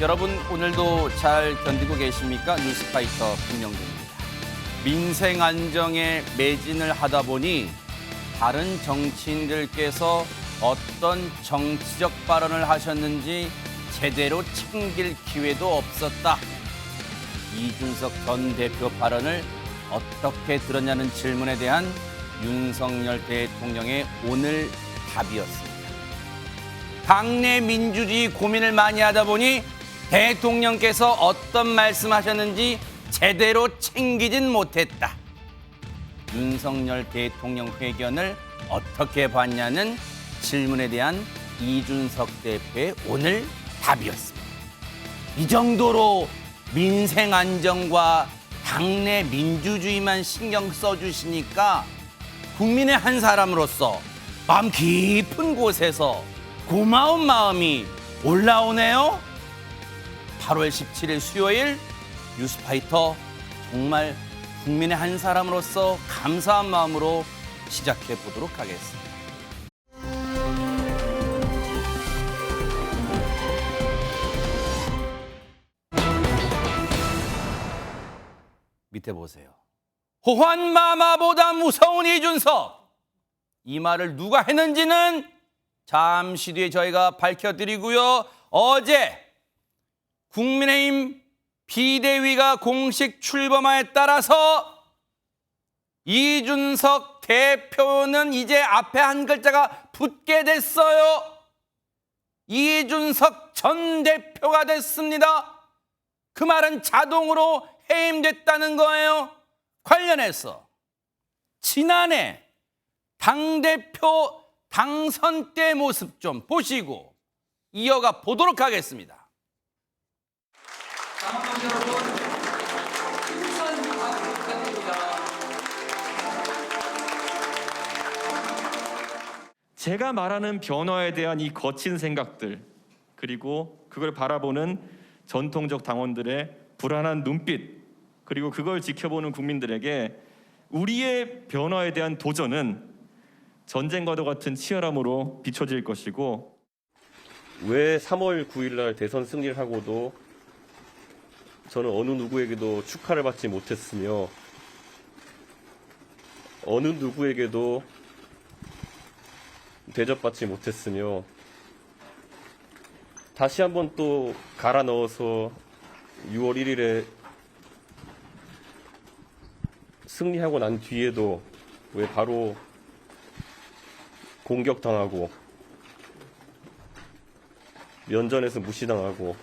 여러분 오늘도 잘 견디고 계십니까? 뉴스파이터 김영준입니다. 민생 안정에 매진을 하다 보니 다른 정치인들께서 어떤 정치적 발언을 하셨는지 제대로 챙길 기회도 없었다. 이준석 전 대표 발언을 어떻게 들었냐는 질문에 대한 윤석열 대통령의 오늘 답이었습니다. 당내 민주주의 고민을 많이 하다 보니 대통령께서 어떤 말씀하셨는지 제대로 챙기진 못했다. 윤석열 대통령 회견을 어떻게 봤냐는 질문에 대한 이준석 대표의 오늘 답이었습니다. 이 정도로 민생 안정과 당내 민주주의만 신경 써주시니까 국민의 한 사람으로서 마음 깊은 곳에서 고마운 마음이 올라오네요. 8월 17일 수요일 뉴스파이터 정말 국민의 한 사람으로서 감사한 마음으로 시작해 보도록 하겠습니다. 밑에 보세요. 호환마마보다 무서운 이준석. 이 말을 누가 했는지는 잠시 뒤에 저희가 밝혀드리고요. 어제 국민의힘 비대위가 공식 출범에 따라서 이준석 대표는 이제 앞에 한 글자가 붙게 됐어요. 이준석 전 대표가 됐습니다. 그 말은 자동으로 해임됐다는 거예요. 관련해서 지난해 당대표 당선 때 모습 좀 보시고 이어가 보도록 하겠습니다. 여러분, 풍선 부탁드립니다. 제가 말하는 변화에 대한 이 거친 생각들, 그리고 그걸 바라보는 전통적 당원들의 불안한 눈빛, 그리고 그걸 지켜보는 국민들에게 우리의 변화에 대한 도전은 전쟁과도 같은 치열함으로 비춰질 것이고, 왜 3월 9일 날 대선 승리를 하고도 저는 어느 누구에게도 축하를 받지 못했으며 어느 누구에게도 대접받지 못했으며 다시 한번 또 갈아 넣어서 6월 1일에 승리하고 난 뒤에도 왜 바로 공격당하고 면전에서 무시당하고.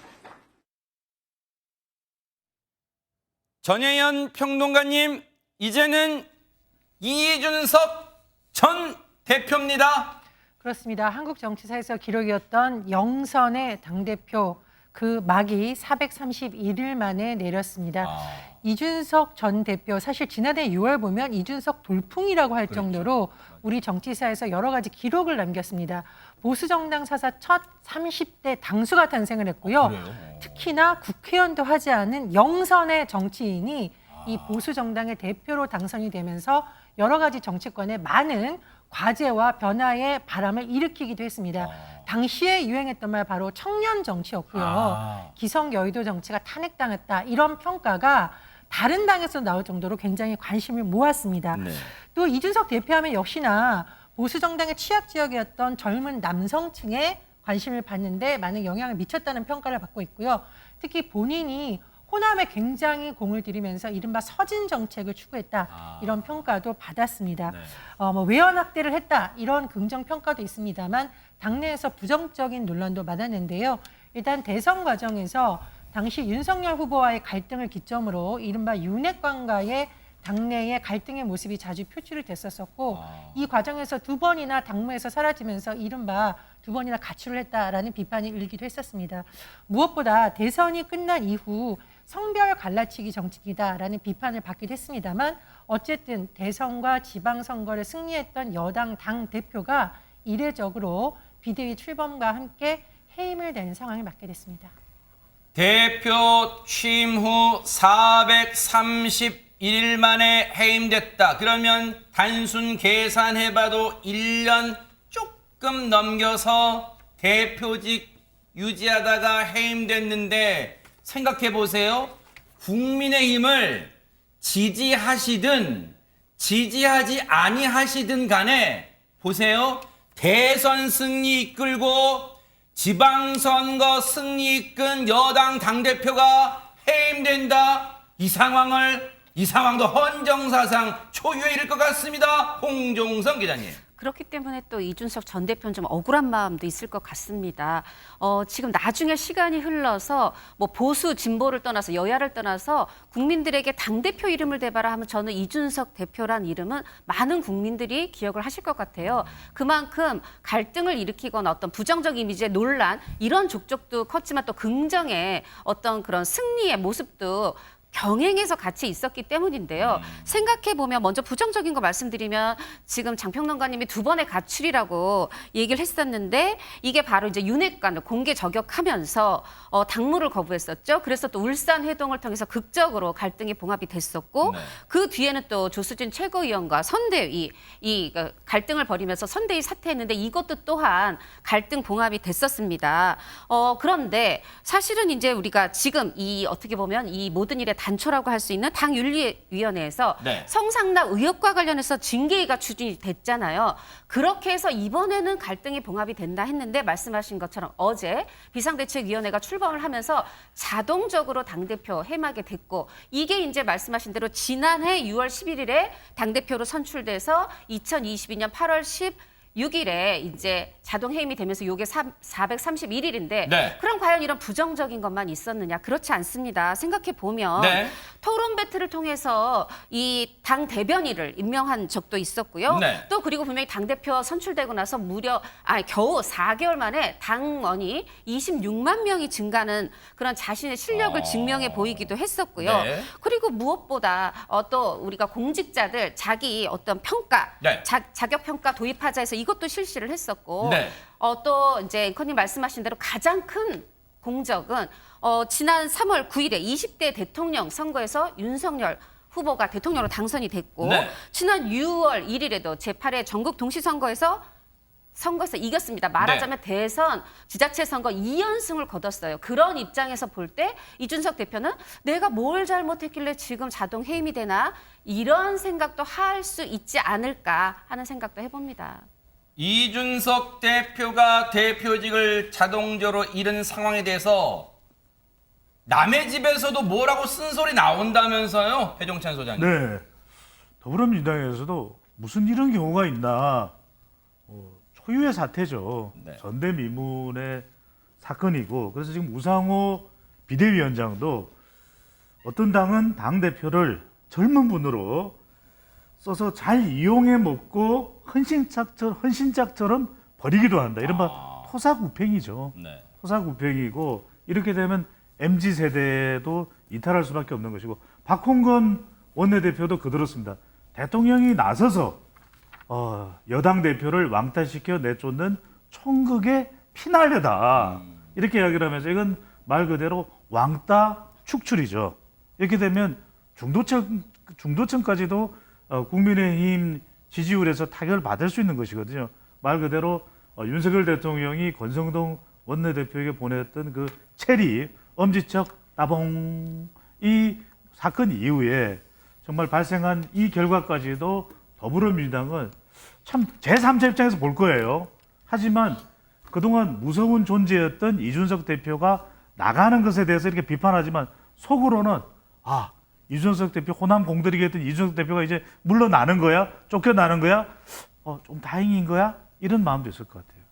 전혜연 평론가님, 이제는 이준석 전 대표입니다. 그렇습니다. 한국 정치사에서 기록이었던 영선의 당대표 그 막이 431일 만에 내렸습니다. 이준석 전 대표, 사실 지난해 6월 보면 이준석 돌풍이라고 할 정도로 우리 정치사에서 여러 가지 기록을 남겼습니다. 보수정당 사사 첫 30대 당수가 탄생을 했고요. 특히나 국회의원도 하지 않은 영선의 정치인이 이 보수정당의 대표로 당선이 되면서 여러 가지 정치권에 많은 과제와 변화의 바람을 일으키기도 했습니다. 당시에 유행했던 말 바로 청년 정치였고요. 기성 여의도 정치가 탄핵당했다, 이런 평가가 다른 당에서 나올 정도로 굉장히 관심을 모았습니다. 네. 또 이준석 대표하면 역시나 보수정당의 취약 지역이었던 젊은 남성층에 관심을 받는데 많은 영향을 미쳤다는 평가를 받고 있고요. 특히 본인이 호남에 굉장히 공을 들이면서 이른바 서진 정책을 추구했다, 이런 평가도 받았습니다. 네. 외연 확대를 했다, 이런 긍정 평가도 있습니다만 당내에서 부정적인 논란도 많았는데요. 일단 대선 과정에서 당시 윤석열 후보와의 갈등을 기점으로 이른바 윤핵관과의 당내의 갈등의 모습이 자주 표출이 됐었고, 이 과정에서 두 번이나 당무에서 사라지면서 이른바 두 번이나 가출을 했다라는 비판이 일기도 했었습니다. 무엇보다 대선이 끝난 이후 성별 갈라치기 정치이다라는 비판을 받기도 했습니다만, 어쨌든 대선과 지방선거를 승리했던 여당 당 대표가 이례적으로 비대위 출범과 함께 해임을 낸 상황을 맞게 됐습니다. 대표 취임 후 431일 만에 해임됐다. 그러면 단순 계산해봐도 1년 조금 넘겨서 대표직 유지하다가 해임됐는데 생각해 보세요. 국민의힘을 지지하시든 지지하지 아니하시든 간에 보세요. 대선 승리 이끌고 지방선거 승리 이끈 여당 당대표가 해임된다. 이 상황도 헌정사상 초유에 이를 것 같습니다. 홍종성 기자님. 그렇기 때문에 또 이준석 전 대표는 좀 억울한 마음도 있을 것 같습니다. 지금 나중에 시간이 흘러서 뭐 보수 진보를 떠나서 여야를 떠나서 국민들에게 당대표 이름을 대봐라 하면 저는 이준석 대표란 이름은 많은 국민들이 기억을 하실 것 같아요. 그만큼 갈등을 일으키거나 어떤 부정적 이미지의 논란 이런 족적도 컸지만 또 긍정의 어떤 그런 승리의 모습도 병행해서 같이 있었기 때문인데요. 생각해보면 먼저 부정적인 거 말씀드리면 지금 장평론가님이 2번의 가출이라고 얘기를 했었는데 이게 바로 이제 윤핵관을 공개 저격하면서 당무를 거부했었죠. 그래서 또 울산 회동을 통해서 극적으로 갈등이 봉합이 됐었고 네. 그 뒤에는 또 조수진 최고위원과 선대위 이 갈등을 벌이면서 선대위 사퇴했는데 이것도 또한 갈등 봉합이 됐었습니다. 그런데 사실은 이제 우리가 지금 이 어떻게 보면 이 모든 일의 단초라고 할 수 있는 당윤리위원회에서 네. 성상납 의혹과 관련해서 징계가 추진이 됐잖아요. 그렇게 해서 이번에는 갈등이 봉합이 된다 했는데 말씀하신 것처럼 어제 비상대책위원회가 출범을 하면서 자동적으로 당대표 해임하게 됐고 이게 이제 말씀하신 대로 지난해 6월 11일에 당대표로 선출돼서 2022년 8월 16일에 이제 자동 해임이 되면서 이게 431일인데 네. 그럼 과연 이런 부정적인 것만 있었느냐? 그렇지 않습니다. 생각해 보면 네. 토론 배틀을 통해서 이 당 대변인을 임명한 적도 있었고요. 네. 또 그리고 분명히 당 대표 선출되고 나서 겨우 4개월 만에 당원이 26만 명이 증가하는 그런 자신의 실력을 증명해 보이기도 했었고요. 네. 그리고 무엇보다 또 우리가 공직자들 자기 어떤 평가, 네. 자격 평가 도입하자 해서 이것도 실시를 했었고 네. 또 이제 앵커님 말씀하신 대로 가장 큰 공적은 지난 3월 9일에 20대 대통령 선거에서 윤석열 후보가 대통령으로 당선이 됐고 네. 지난 6월 1일에도 제8회 전국 동시선거에서 이겼습니다. 말하자면 대선 지자체 선거 2연승을 거뒀어요. 그런 입장에서 볼 때 이준석 대표는 내가 뭘 잘못했길래 지금 자동 해임이 되나 이런 생각도 할 수 있지 않을까 하는 생각도 해봅니다. 이준석 대표가 대표직을 자동적으로 잃은 상황에 대해서 남의 집에서도 뭐라고 쓴소리 나온다면서요, 배종찬 소장님. 네. 더불어민주당에서도 무슨 이런 경우가 있나. 초유의 사태죠. 네. 전대미문의 사건이고 그래서 지금 우상호 비대위원장도 어떤 당은 당대표를 젊은 분으로 써서 잘 이용해 먹고 헌신짝처럼 버리기도 한다. 이른바 토사구팽이죠. 네. 토사구팽이고 이렇게 되면 MZ세대도 이탈할 수밖에 없는 것이고 박홍건 원내대표도 그렇습니다. 대통령이 나서서 여당 대표를 왕따시켜 내쫓는 총극의 피날레다. 이렇게 이야기를 하면서 이건 말 그대로 왕따 축출이죠. 이렇게 되면 중도층까지도 국민의힘 지지율에서 타격을 받을 수 있는 것이거든요. 말 그대로 윤석열 대통령이 권성동 원내대표에게 보냈던 그 체리, 엄지척 따봉 이 사건 이후에 정말 발생한 이 결과까지도 더불어민주당은 참 제3자 입장에서 볼 거예요. 하지만 그동안 무서운 존재였던 이준석 대표가 나가는 것에 대해서 이렇게 비판하지만 속으로는 이준석 대표 호남 공들이게 했던 이준석 대표가 이제 물러나는 거야? 쫓겨나는 거야? 좀 다행인 거야? 이런 마음도 있을 것 같아요.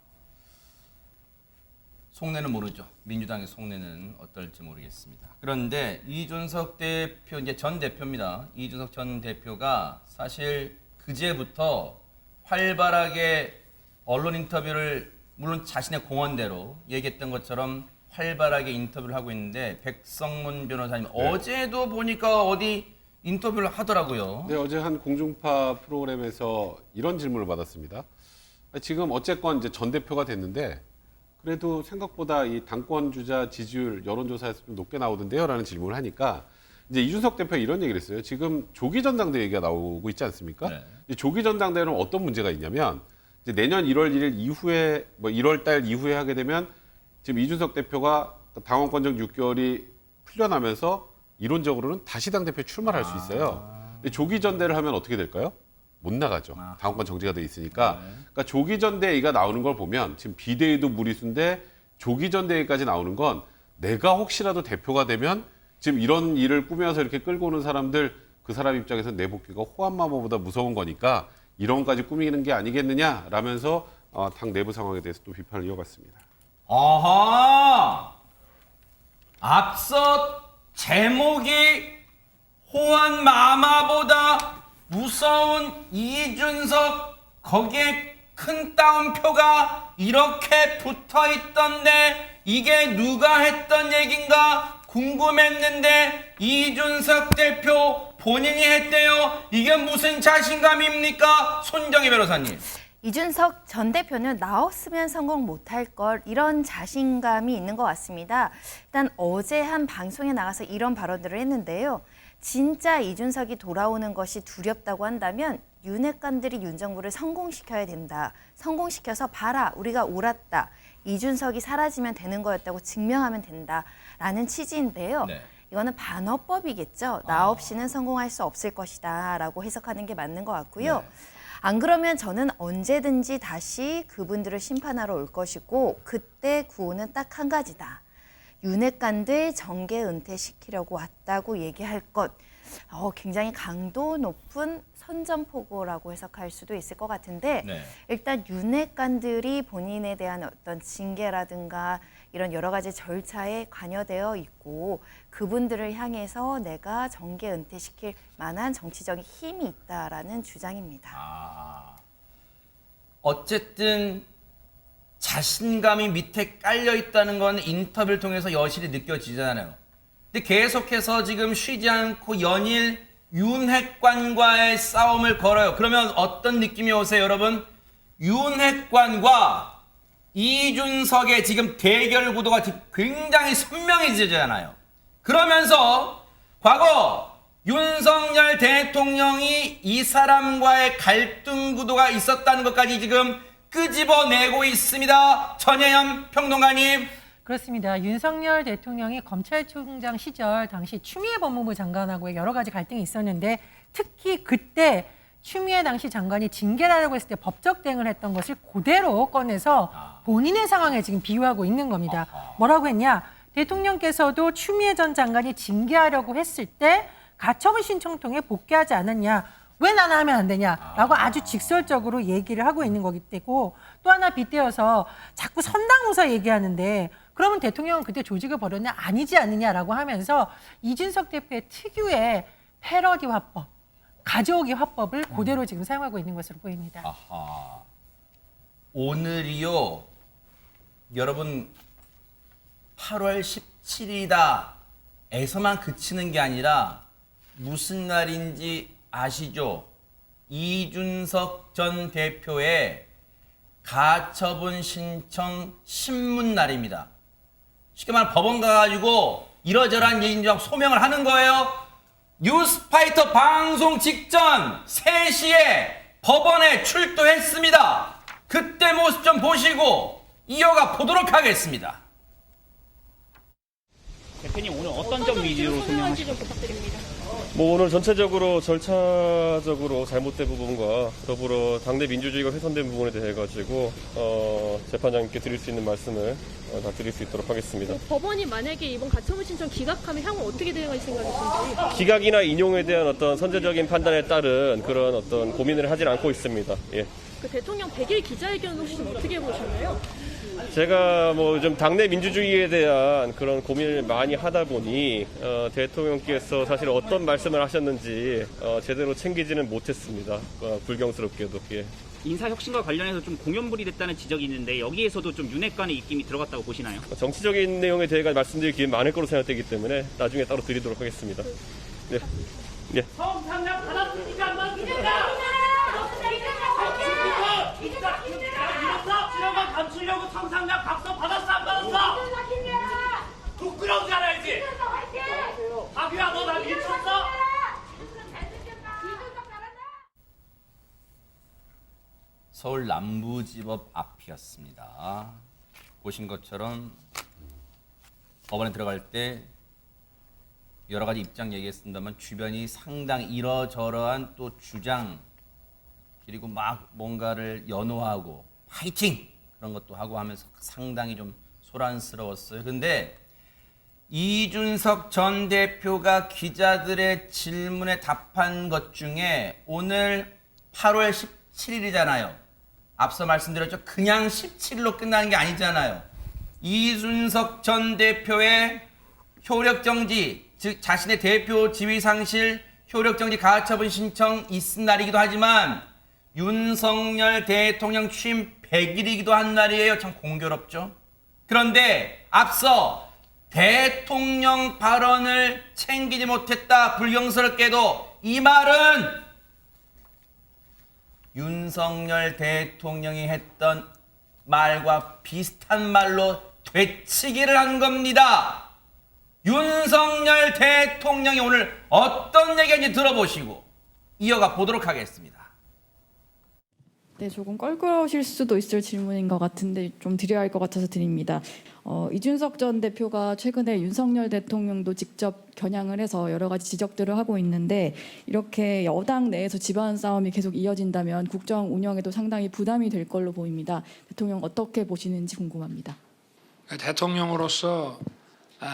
속내는 모르죠. 민주당의 속내는 어떨지 모르겠습니다. 그런데 이준석 대표, 이제 전 대표입니다. 이준석 전 대표가 사실 그제부터 활발하게 언론 인터뷰를 물론 자신의 공언대로 얘기했던 것처럼 활발하게 인터뷰를 하고 있는데 백성문 변호사님 어제도 보니까 어디 인터뷰를 하더라고요. 네, 어제 한 공중파 프로그램에서 이런 질문을 받았습니다. 지금 어쨌건 이제 전 대표가 됐는데 그래도 생각보다 이 당권 주자 지지율 여론조사에서 좀 높게 나오던데요라는 질문을 하니까 이제 이준석 대표가 이런 얘기를 했어요. 지금 조기 전당대회 얘기가 나오고 있지 않습니까? 네. 이 조기 전당대회는 어떤 문제가 있냐면 이제 내년 1월 1일 이후에 1월 달 이후에 하게 되면 지금 이준석 대표가 당원권적 6개월이 풀려나면서 이론적으로는 다시 당대표 출마를 할 수 있어요. 근데 조기 전대를 하면 어떻게 될까요? 못 나가죠. 당원권 정지가 돼 있으니까. 그러니까 조기 전대회의가 나오는 걸 보면 지금 비대위도 무리수인데 조기 전대회의까지 나오는 건 내가 혹시라도 대표가 되면 지금 이런 일을 꾸며서 이렇게 끌고 오는 사람들 그 사람 입장에서 내 복귀가 호환마모보다 무서운 거니까 이런 것까지 꾸미는 게 아니겠느냐라면서 당 내부 상황에 대해서 또 비판을 이어갔습니다. 아하! 앞서 제목이 호환마마보다 무서운 이준석, 거기에 큰 따옴표가 이렇게 붙어 있던데 이게 누가 했던 얘긴가 궁금했는데 이준석 대표 본인이 했대요. 이게 무슨 자신감입니까? 손정희 변호사님. 이준석 전 대표는 나왔으면 성공 못할 걸 이런 자신감이 있는 것 같습니다. 일단 어제 한 방송에 나가서 이런 발언들을 했는데요. 진짜 이준석이 돌아오는 것이 두렵다고 한다면 윤핵관들이 윤 정부를 성공시켜야 된다. 성공시켜서 봐라, 우리가 옳았다. 이준석이 사라지면 되는 거였다고 증명하면 된다라는 취지인데요. 네. 이거는 반어법이겠죠. 나 없이는 성공할 수 없을 것이다 라고 해석하는 게 맞는 것 같고요. 네. 안 그러면 저는 언제든지 다시 그분들을 심판하러 올 것이고 그때 구호는 딱 한 가지다. 윤핵관들 정계 은퇴시키려고 왔다고 얘기할 것. 굉장히 강도 높은 선전포고라고 해석할 수도 있을 것 같은데 네. 일단 윤핵관들이 본인에 대한 어떤 징계라든가 이런 여러 가지 절차에 관여되어 있고 그분들을 향해서 내가 정계 은퇴시킬 만한 정치적인 힘이 있다라는 주장입니다. 어쨌든 자신감이 밑에 깔려 있다는 건 인터뷰를 통해서 여실히 느껴지잖아요. 근데 계속해서 지금 쉬지 않고 연일 윤핵관과의 싸움을 걸어요. 그러면 어떤 느낌이 오세요, 여러분? 윤핵관과 이준석의 지금 대결 구도가 굉장히 선명해지잖아요. 그러면서 과거 윤석열 대통령이 이 사람과의 갈등 구도가 있었다는 것까지 지금 끄집어내고 있습니다. 전혜연 평론가님. 그렇습니다. 윤석열 대통령이 검찰총장 시절 당시 추미애 법무부 장관하고의 여러 가지 갈등이 있었는데 특히 그때 추미애 당시 장관이 징계라고 했을 때 법적 대응을 했던 것을 그대로 꺼내서 본인의 상황에 지금 비유하고 있는 겁니다. 뭐라고 했냐? 대통령께서도 추미애 전 장관이 징계하려고 했을 때 가처분 신청 통해 복귀하지 않았냐? 왜 나는 하면 안 되냐라고 아주 직설적으로 얘기를 하고 있는 거기 때문에 또 하나 빗대어서 자꾸 선당우사 얘기하는데 그러면 대통령은 그때 조직을 벌였냐? 아니지 않느냐라고 하면서 이준석 대표의 특유의 패러디 화법, 가져오기 화법을 그대로 지금 사용하고 있는 것으로 보입니다. 아하. 오늘이요. 여러분 8월 17일이다 에서만 그치는 게 아니라 무슨 날인지 아시죠? 이준석 전 대표의 가처분 신청 신문 날입니다. 쉽게 말하면 법원 가가지고 이러저러한 얘기를 소명을 하는 거예요. 뉴스파이터 방송 직전 3시에 법원에 출두했습니다. 그때 모습 좀 보시고 이어가 보도록 하겠습니다. 대표님 오늘 어떤 점 위주로 설명하시죠? 뭐 오늘 전체적으로 절차적으로 잘못된 부분과 더불어 당내 민주주의가 훼손된 부분에 대해 가지고 재판장님께 드릴 수 있는 말씀을 다 드릴 수 있도록 하겠습니다. 법원이 만약에 이번 가처분 신청 기각하면 향후 어떻게 대응할 생각이신지? 기각이나 인용에 대한 어떤 선제적인 판단에 따른 그런 어떤 고민을 하진 않고 있습니다. 예. 그 대통령 100일 기자회견 혹시 좀 어떻게 보셨나요? 제가 뭐 좀 당내 민주주의에 대한 그런 고민을 많이 하다 보니 대통령께서 사실 어떤 말씀을 하셨는지 제대로 챙기지는 못했습니다. 불경스럽게도. 예. 인사혁신과 관련해서 좀 공연불이 됐다는 지적이 있는데 여기에서도 좀 윤핵관의 입김이 들어갔다고 보시나요? 정치적인 내용에 대해 말씀드릴 기회 많을 거로 생각되기 때문에 나중에 따로 드리도록 하겠습니다. 네. 네. 성상납 받았으니까 한번 감추려고 성상납 각서 받았어 안 받았어? 부끄러운 줄 알아야지. 박유야 너 나 미쳤어? 서울 남부지법 앞이었습니다. 보신 것처럼 법원에 들어갈 때 여러 가지 입장 얘기했습니다만 주변이 상당히 이러저러한 또 주장 그리고 막 뭔가를 연호하고 파이팅 그런 것도 하고 하면서 상당히 좀 소란스러웠어요. 근데 이준석 전 대표가 기자들의 질문에 답한 것 중에 오늘 8월 17일이잖아요. 앞서 말씀드렸죠. 그냥 17일로 끝나는 게 아니잖아요. 이준석 전 대표의 효력정지, 즉 자신의 대표 지위상실 효력정지 가처분 신청 있은 날이기도 하지만 윤석열 대통령 취임 100일이기도 한 날이에요. 참 공교롭죠. 그런데 앞서 대통령 발언을 챙기지 못했다. 불경스럽게도 이 말은 윤석열 대통령이 했던 말과 비슷한 말로 되치기를 한 겁니다. 윤석열 대통령이 오늘 어떤 얘기인지 들어보시고 이어가 보도록 하겠습니다. 네, 조금 껄끄러우실 수도 있을 질문인 것 같은데 좀 드려야 할 것 같아서 드립니다. 이준석 전 대표가 최근에 윤석열 대통령도 직접 겨냥을 해서 여러 가지 지적들을 하고 있는데 이렇게 여당 내에서 집안 싸움이 계속 이어진다면 국정 운영에도 상당히 부담이 될 걸로 보입니다. 대통령 어떻게 보시는지 궁금합니다. 대통령으로서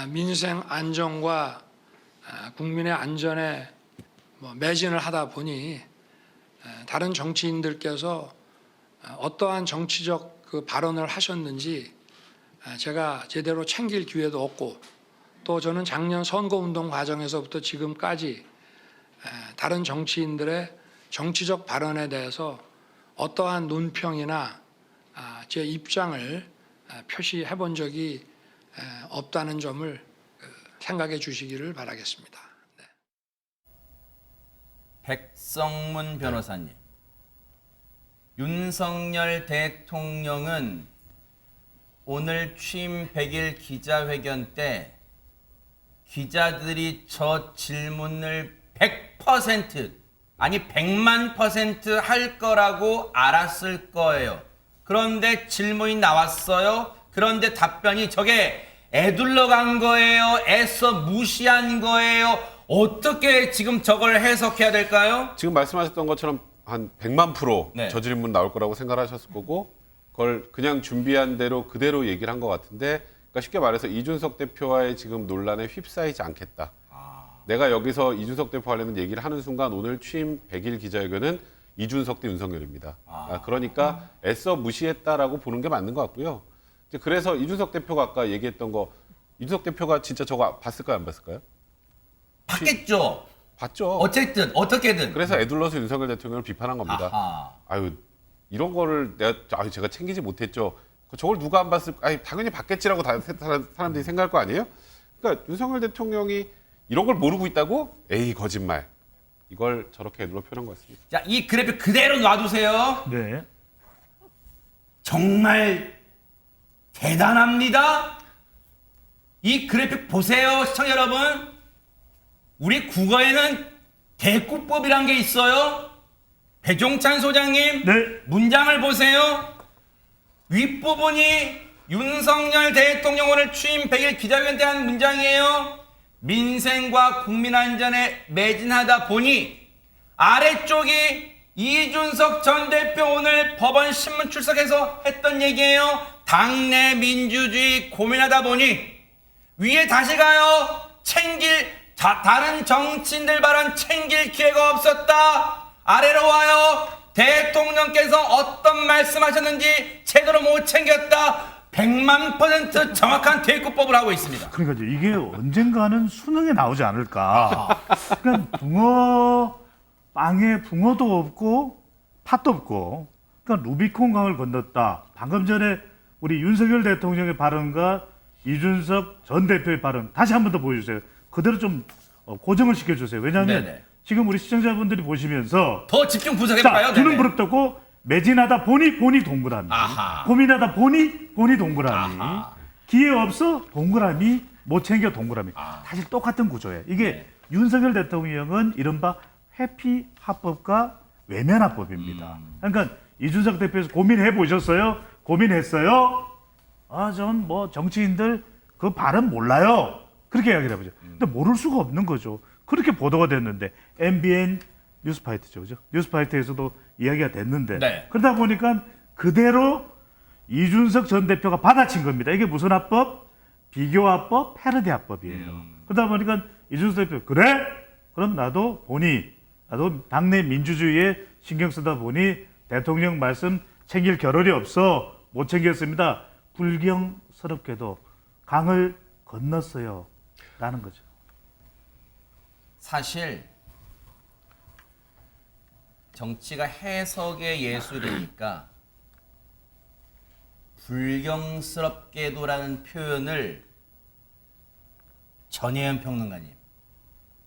민생 안정과 국민의 안전에 매진을 하다 보니 다른 정치인들께서 어떠한 정치적 그 발언을 하셨는지 제가 제대로 챙길 기회도 없고 또 저는 작년 선거운동 과정에서부터 지금까지 다른 정치인들의 정치적 발언에 대해서 어떠한 논평이나 제 입장을 표시해 본 적이 없다는 점을 생각해 주시기를 바라겠습니다. 네. 백성문 변호사님, 윤석열 대통령은 오늘 취임 100일 기자회견 때 기자들이 저 질문을 100% 아니 100만 % 할 거라고 알았을 거예요. 그런데 질문이 나왔어요. 그런데 답변이 저게 애둘러 간 거예요? 애써 무시한 거예요? 어떻게 지금 저걸 해석해야 될까요? 지금 말씀하셨던 것처럼 한 100만 % 네. 저 질문 나올 거라고 생각하셨을 거고 그걸 그냥 준비한 대로 그대로 얘기를 한 것 같은데 그러니까 쉽게 말해서 이준석 대표와의 지금 논란에 휩싸이지 않겠다. 내가 여기서 이준석 대표 관련된 얘기를 하는 순간 오늘 취임 100일 기자회견은 이준석 대 윤석열입니다. 그러니까 애써 무시했다라고 보는 게 맞는 것 같고요. 이제 그래서 이준석 대표가 아까 얘기했던 거 이준석 대표가 진짜 저거 봤을까요 안 봤을까요? 봤겠죠. 봤죠. 어쨌든 어떻게든. 그래서 애둘러서 윤석열 대통령을 비판한 겁니다. 아하. 아유 이런 거를 제가 챙기지 못했죠. 저걸 누가 안 봤을? 아니 당연히 봤겠지라고 사람들이 생각할 거 아니에요? 그러니까 윤석열 대통령이 이런 걸 모르고 있다고? 에이 거짓말. 이걸 저렇게 애둘러 표현한 것 같습니다. 자, 이 그래프 그대로 놔두세요. 네. 정말 대단합니다. 이 그래픽 보세요, 시청자 여러분. 우리 국어에는 대꾸법이란 게 있어요. 배종찬 소장님, 네. 문장을 보세요. 윗부분이 윤석열 대통령 오늘 취임 100일 기자회견 때 한 문장이에요. 민생과 국민 안전에 매진하다 보니 아래쪽이 이준석 전 대표 오늘 법원 신문 출석해서 했던 얘기예요. 당내 민주주의 고민하다 보니 위에 다시 가요. 다른 정치인들 발언 챙길 기회가 없었다. 아래로 와요. 대통령께서 어떤 말씀하셨는지 제대로 못 챙겼다. 100만 % 정확한 대꾸법을 하고 있습니다. 그러니까 이게 언젠가는 수능에 나오지 않을까. 그러니까 빵에 붕어도 없고 팥도 없고 그러니까 루비콘 강을 건넜다. 방금 전에 우리 윤석열 대통령의 발언과 이준석 전 대표의 발언 다시 한 번 더 보여주세요. 그대로 좀 고정을 시켜주세요. 왜냐하면 네네. 지금 우리 시청자분들이 보시면서 더 집중 분석해볼까요? 두는 부릅뜨고 매진하다 보니 동그라미, 아하. 고민하다 보니 동그라미, 아하. 기회 없어 동그라미, 못 챙겨 동그라미. 사실 똑같은 구조예요. 이게 윤석열 대통령은 이른바 회피 화법과 외면 화법입니다. 그러니까 이준석 대표에서 고민해 보셨어요? 고민했어요? 전 뭐 정치인들 그 발언 몰라요. 그렇게 이야기를 해보죠. 근데 모를 수가 없는 거죠. 그렇게 보도가 됐는데 MBN 뉴스파이트죠, 그죠? 뉴스파이트에서도 이야기가 됐는데 네. 그러다 보니까 그대로 이준석 전 대표가 받아친 겁니다. 이게 무슨 합법? 비교화법, 패러디 합법이에요. 그러다 보니까 이준석 대표 그래? 그럼 나도 당내 민주주의에 신경 쓰다 보니 대통령 말씀 챙길 겨를이 없어 못 챙겼습니다. 불경스럽게도 강을 건넜어요. 라는 거죠. 사실 정치가 해석의 예술이니까 불경스럽게도라는 표현을 전혜연 평론가님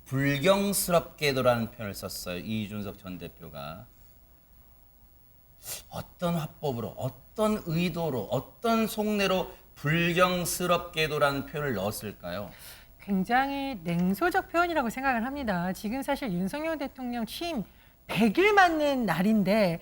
불경스럽게도라는 표현을 썼어요. 이준석 전 대표가 어떤 화법으로 어떤 의도로 어떤 속내로 불경스럽게도라는 표현을 넣었을까요? 굉장히 냉소적 표현이라고 생각을 합니다. 지금 사실 윤석열 대통령 취임 100일 맞는 날인데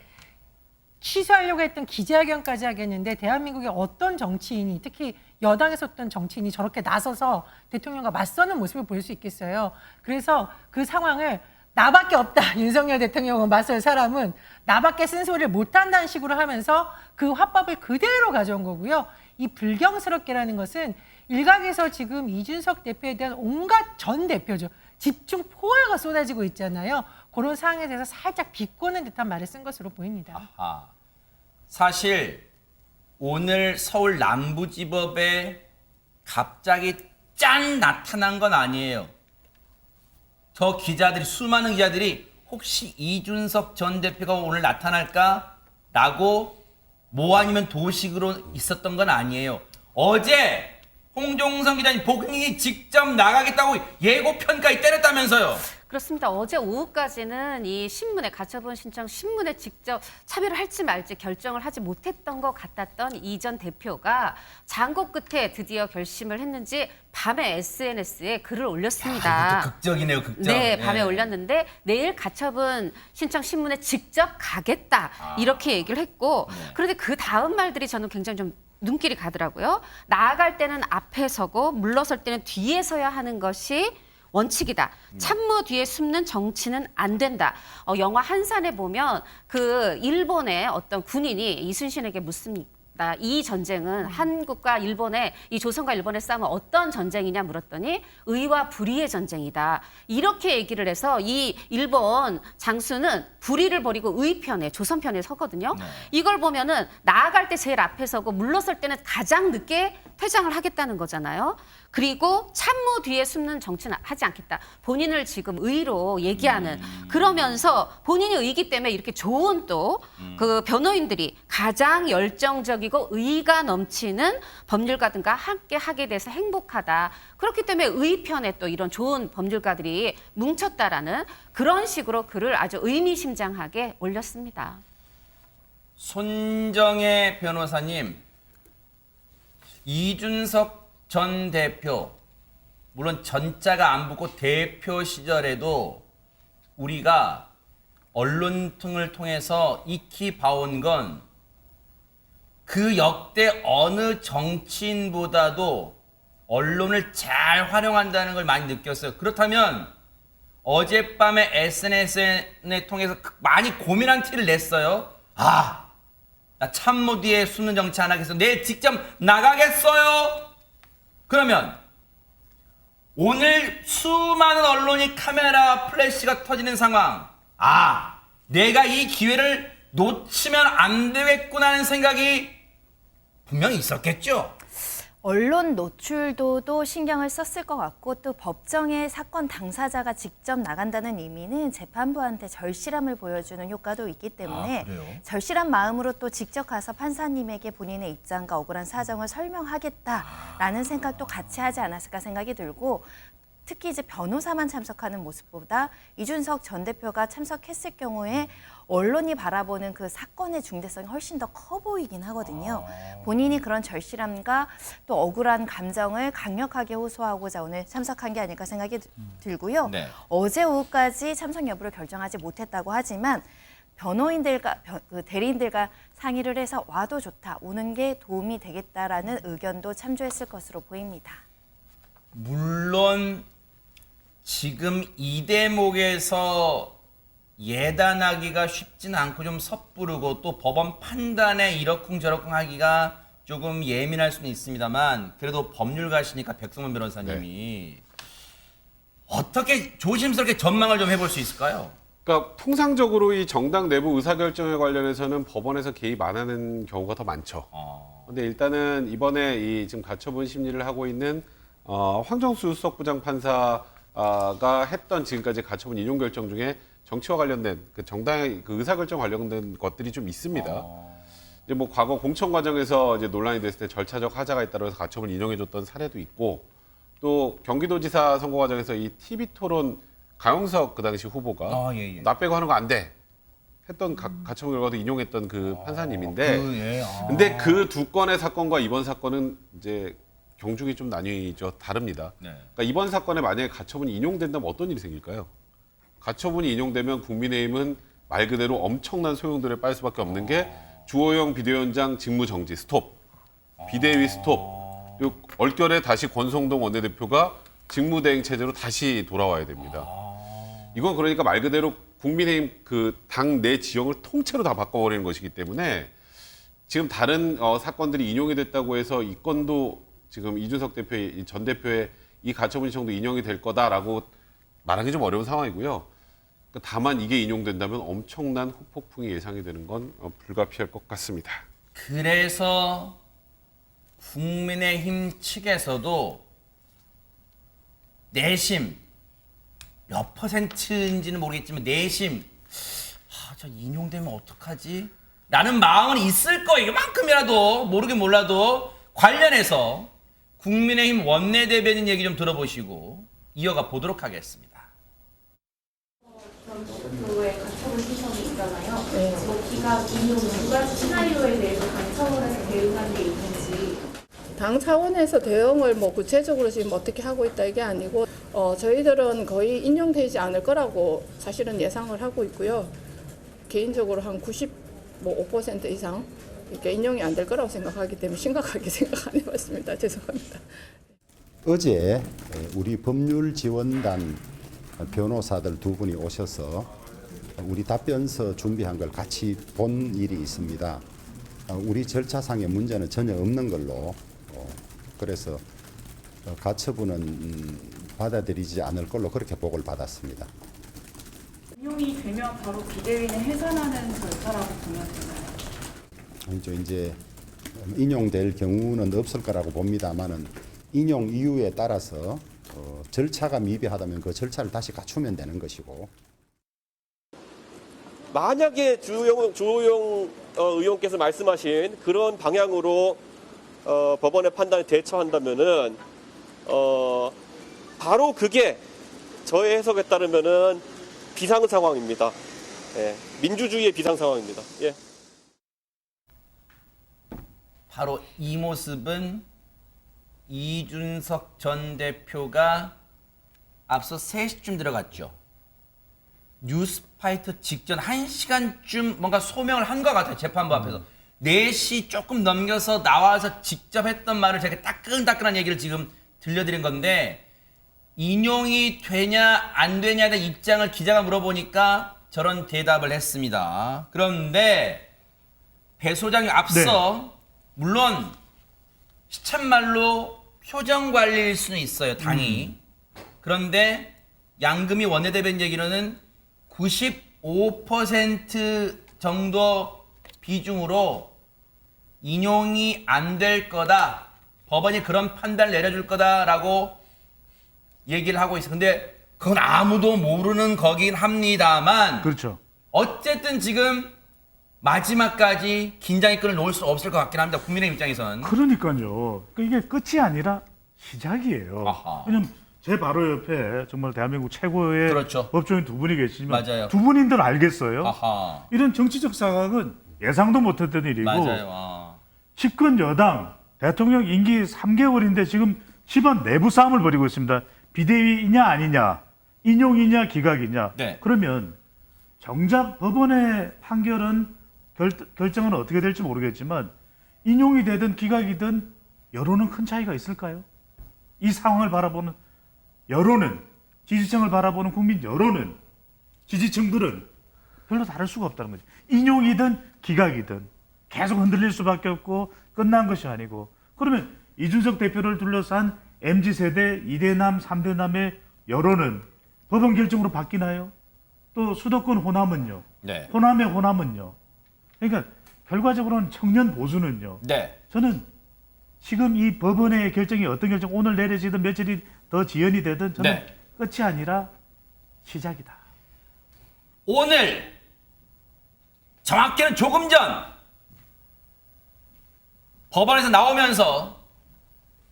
취소하려고 했던 기자회견까지 하겠는데 대한민국의 어떤 정치인이 특히 여당에서 어떤 정치인이 저렇게 나서서 대통령과 맞서는 모습을 볼 수 있겠어요. 그래서 그 상황을 나밖에 없다. 윤석열 대통령과 맞설 사람은 나밖에 쓴소리를 못한다는 식으로 하면서 그 화법을 그대로 가져온 거고요. 이 불경스럽게라는 것은 일각에서 지금 이준석 대표에 대한 온갖 전 대표죠. 집중 포화가 쏟아지고 있잖아요. 그런 상황에 대해서 살짝 비꼬는 듯한 말을 쓴 것으로 보입니다. 아하. 사실 오늘 서울 남부지법에 갑자기 짠 나타난 건 아니에요. 저 기자들이 수많은 기자들이 혹시 이준석 전 대표가 오늘 나타날까라고 뭐 아니면 도식으로 있었던 건 아니에요. 어제 홍종성 기자님 본인이 직접 나가겠다고 예고편까지 때렸다면서요. 그렇습니다. 어제 오후까지는 이 신문에 가처분 신청 신문에 직접 참여를 할지 말지 결정을 하지 못했던 것 같았던 이 전 대표가 장고 끝에 드디어 결심을 했는지 밤에 SNS에 글을 올렸습니다. 이것도 극적이네요, 극적. 네, 밤에 올렸는데 내일 가처분 신청 신문에 직접 가겠다 이렇게 얘기를 했고 그런데 그 다음 말들이 저는 굉장히 좀 눈길이 가더라고요. 나아갈 때는 앞에 서고 물러설 때는 뒤에 서야 하는 것이 원칙이다. 참모 뒤에 숨는 정치는 안 된다. 영화 한산에 보면 그 일본의 어떤 군인이 이순신에게 묻습니다. 이 전쟁은 한국과 일본의 이 조선과 일본의 싸움은 어떤 전쟁이냐 물었더니 의와 불의의 전쟁이다. 이렇게 얘기를 해서 이 일본 장수는 불의를 버리고 의 편에 조선 편에 서거든요. 네. 이걸 보면은 나아갈 때 제일 앞에 서고 물러설 때는 가장 늦게 퇴장을 하겠다는 거잖아요. 그리고 참모 뒤에 숨는 정치는 하지 않겠다. 본인을 지금 의로 얘기하는 그러면서 본인이 의기 때문에 이렇게 좋은 또 그 변호인들이 가장 열정적이고 의가 넘치는 법률가들과 함께 하게 돼서 행복하다. 그렇기 때문에 의 편에 또 이런 좋은 법률가들이 뭉쳤다라는 그런 식으로 글을 아주 의미심장하게 올렸습니다. 손정혜 변호사님, 이준석 전 대표, 물론 전자가 안 붙고 대표 시절에도 우리가 언론 등을 통해서 익히 봐온 건 그 역대 어느 정치인보다도 언론을 잘 활용한다는 걸 많이 느꼈어요. 그렇다면 어젯밤에 SNS에 통해서 많이 고민한 티를 냈어요. 나 참모 뒤에 숨는 정치 안 하겠어. 내일 직접 나가겠어요. 그러면 오늘 수많은 언론이 카메라 플래시가 터지는 상황. 내가 이 기회를 놓치면 안 되겠구나 하는 생각이 분명히 있었겠죠. 언론 노출도도 신경을 썼을 것 같고 또 법정에 사건 당사자가 직접 나간다는 의미는 재판부한테 절실함을 보여주는 효과도 있기 때문에 절실한 마음으로 또 직접 가서 판사님에게 본인의 입장과 억울한 사정을 설명하겠다라는 생각도 같이 하지 않았을까 생각이 들고 특히 이제 변호사만 참석하는 모습보다 이준석 전 대표가 참석했을 경우에 언론이 바라보는 그 사건의 중대성이 훨씬 더 커 보이긴 하거든요. 본인이 그런 절실함과 또 억울한 감정을 강력하게 호소하고자 오늘 참석한 게 아닐까 생각이 들고요. 네. 어제 오후까지 참석 여부를 결정하지 못했다고 하지만 변호인들과 그 대리인들과 상의를 해서 와도 좋다, 오는 게 도움이 되겠다라는 의견도 참조했을 것으로 보입니다. 물론 지금 이 대목에서 예단하기가 쉽지는 않고 좀 섣부르고 또 법원 판단에 이러쿵저러쿵 하기가 조금 예민할 수는 있습니다만 그래도 법률가시니까 백성문 변호사님이 어떻게 조심스럽게 전망을 좀 해볼 수 있을까요? 그러니까 통상적으로 이 정당 내부 의사결정에 관련해서는 법원에서 개입 안 하는 경우가 더 많죠. 근데 일단은 이번에 이 지금 가처분 심리를 하고 있는 황정수 수석부장 판사가 했던 지금까지 가처분 인용 결정 중에 정치와 관련된 그 정당의 그 의사결정 관련된 것들이 좀 있습니다. 이제 뭐 과거 공천 과정에서 이제 논란이 됐을 때 절차적 하자가 있다고 해서 가처분 인용해줬던 사례도 있고, 또 경기도지사 선거 과정에서 이 TV 토론 강용석 그 당시 후보가 나 빼고 하는 거 안 돼 했던 가처분 결과도 인용했던 그 판사님인데, 근데 그 두 건의 사건과 이번 사건은 이제 경중이 좀 나뉘죠. 다릅니다. 그러니까 이번 사건에 만약에 가처분이 인용된다면 어떤 일이 생길까요? 가처분이 인용되면 국민의힘은 말 그대로 엄청난 소용돌이에 빠질 수밖에 없는 게 주호영 비대위원장 직무 정지 스톱, 비대위 스톱, 그리고 얼결에 다시 권성동 원내대표가 직무대행 체제로 다시 돌아와야 됩니다. 이건 그러니까 말 그대로 국민의힘 그 당 내 지형을 통째로 다 바꿔버리는 것이기 때문에 지금 다른 사건들이 인용이 됐다고 해서 이 건도 지금 이준석 대표의 전 대표의 이 가처분 신청도 인용이 될 거다라고 말하기 좀 어려운 상황이고요. 다만 이게 인용된다면 엄청난 후폭풍이 예상이 되는 건 불가피할 것 같습니다. 그래서 국민의힘 측에서도 내심 몇 %인지는 모르겠지만 내심 저 인용되면 어떡하지? 라는 마음은 있을 거예요. 이만큼이라도 모르긴 몰라도 관련해서 국민의힘 원내대변인 얘기 좀 들어보시고 이어가 보도록 하겠습니다. 정부의 가처분 신청이 있잖아요. 그 기각 인용 두 가지 시나리오에 대해서 간청원에서 대응한 게 있는지. 당 차원에서 대응을 뭐 구체적으로 지금 어떻게 하고 있다 이게 아니고 저희들은 거의 인용되지 않을 거라고 사실은 예상을 하고 있고요. 개인적으로 한 95% 이상 이렇게 인용이 안 될 거라고 생각하기 때문에 심각하게 생각 안 해봤습니다. 죄송합니다. 어제 우리 법률지원단 변호사들 두 분이 오셔서 우리 답변서 준비한 걸 같이 본 일이 있습니다. 우리 절차상의 문제는 전혀 없는 걸로, 그래서 가처분은 받아들이지 않을 걸로 그렇게 보고를 받았습니다. 인용이 되면 바로 비대위는 해산하는 절차라고 보면 되나요? 이제 인용될 경우는 없을 거라고 봅니다만은 인용 이유에 따라서 절차가 미비하다면 그 절차를 다시 갖추면 되는 것이고. 만약에 주호영 의원께서 말씀하신 그런 방향으로 법원의 판단에 대처한다면은 바로 그게 저의 해석에 따르면은 비상 상황입니다. 예, 민주주의의 비상 상황입니다. 예. 바로 이 모습은 이준석 전 대표가 앞서 3시쯤 들어갔죠. 뉴스파이터 직전 1시간쯤 뭔가 소명을 한 것 같아요. 재판부 앞에서. 4시 조금 넘겨서 나와서 직접 했던 말을 제가 따끈따끈한 얘기를 지금 들려드린 건데, 인용이 되냐 안 되냐에 대한 입장을 기자가 물어보니까 저런 대답을 했습니다. 그런데 배 소장이 앞서 물론 시쳇말로 표정 관리일 수는 있어요, 당이. 그런데 양금희 원내대변인 얘기로는 95% 정도 비중으로 인용이 안 될 거다. 법원이 그런 판단을 내려줄 거다라고 얘기를 하고 있어요. 근데 그건 아무도 모르는 거긴 합니다만. 그렇죠. 어쨌든 지금 마지막까지 긴장의 끈을 놓을 수 없을 것 같긴 합니다. 국민의 입장에서는. 그러니까요. 이게 끝이 아니라 시작이에요. 아하. 왜냐면 제 바로 옆에 정말 대한민국 최고의 그렇죠. 법조인 두 분이 계시지만 맞아요. 두 분인들 알겠어요. 아하. 이런 정치적 사각은 예상도 못했던 일이고 맞아요. 집권 여당 대통령 임기 3개월인데 지금 집안 내부 싸움을 벌이고 있습니다. 비대위이냐 아니냐, 인용이냐 기각이냐. 네. 그러면 정작 법원의 판결은 결정은 어떻게 될지 모르겠지만 인용이 되든 기각이든 여론은 큰 차이가 있을까요? 이 상황을 바라보는 여론은, 지지층을 바라보는 국민 여론은, 지지층들은 별로 다를 수가 없다는 거죠. 인용이든 기각이든 계속 흔들릴 수밖에 없고 끝난 것이 아니고, 그러면 이준석 대표를 둘러싼 MZ세대 2대남, 3대남의 여론은 법원 결정으로 바뀌나요? 또 수도권 호남은요? 네. 호남의 호남은요? 그러니까 결과적으로는 청년 보수는요. 네. 저는 지금 이 법원의 결정이 어떤 결정, 오늘 내려지든 며칠이 더 지연이 되든 저는 네. 끝이 아니라 시작이다. 오늘 정확히는 조금 전 법원에서 나오면서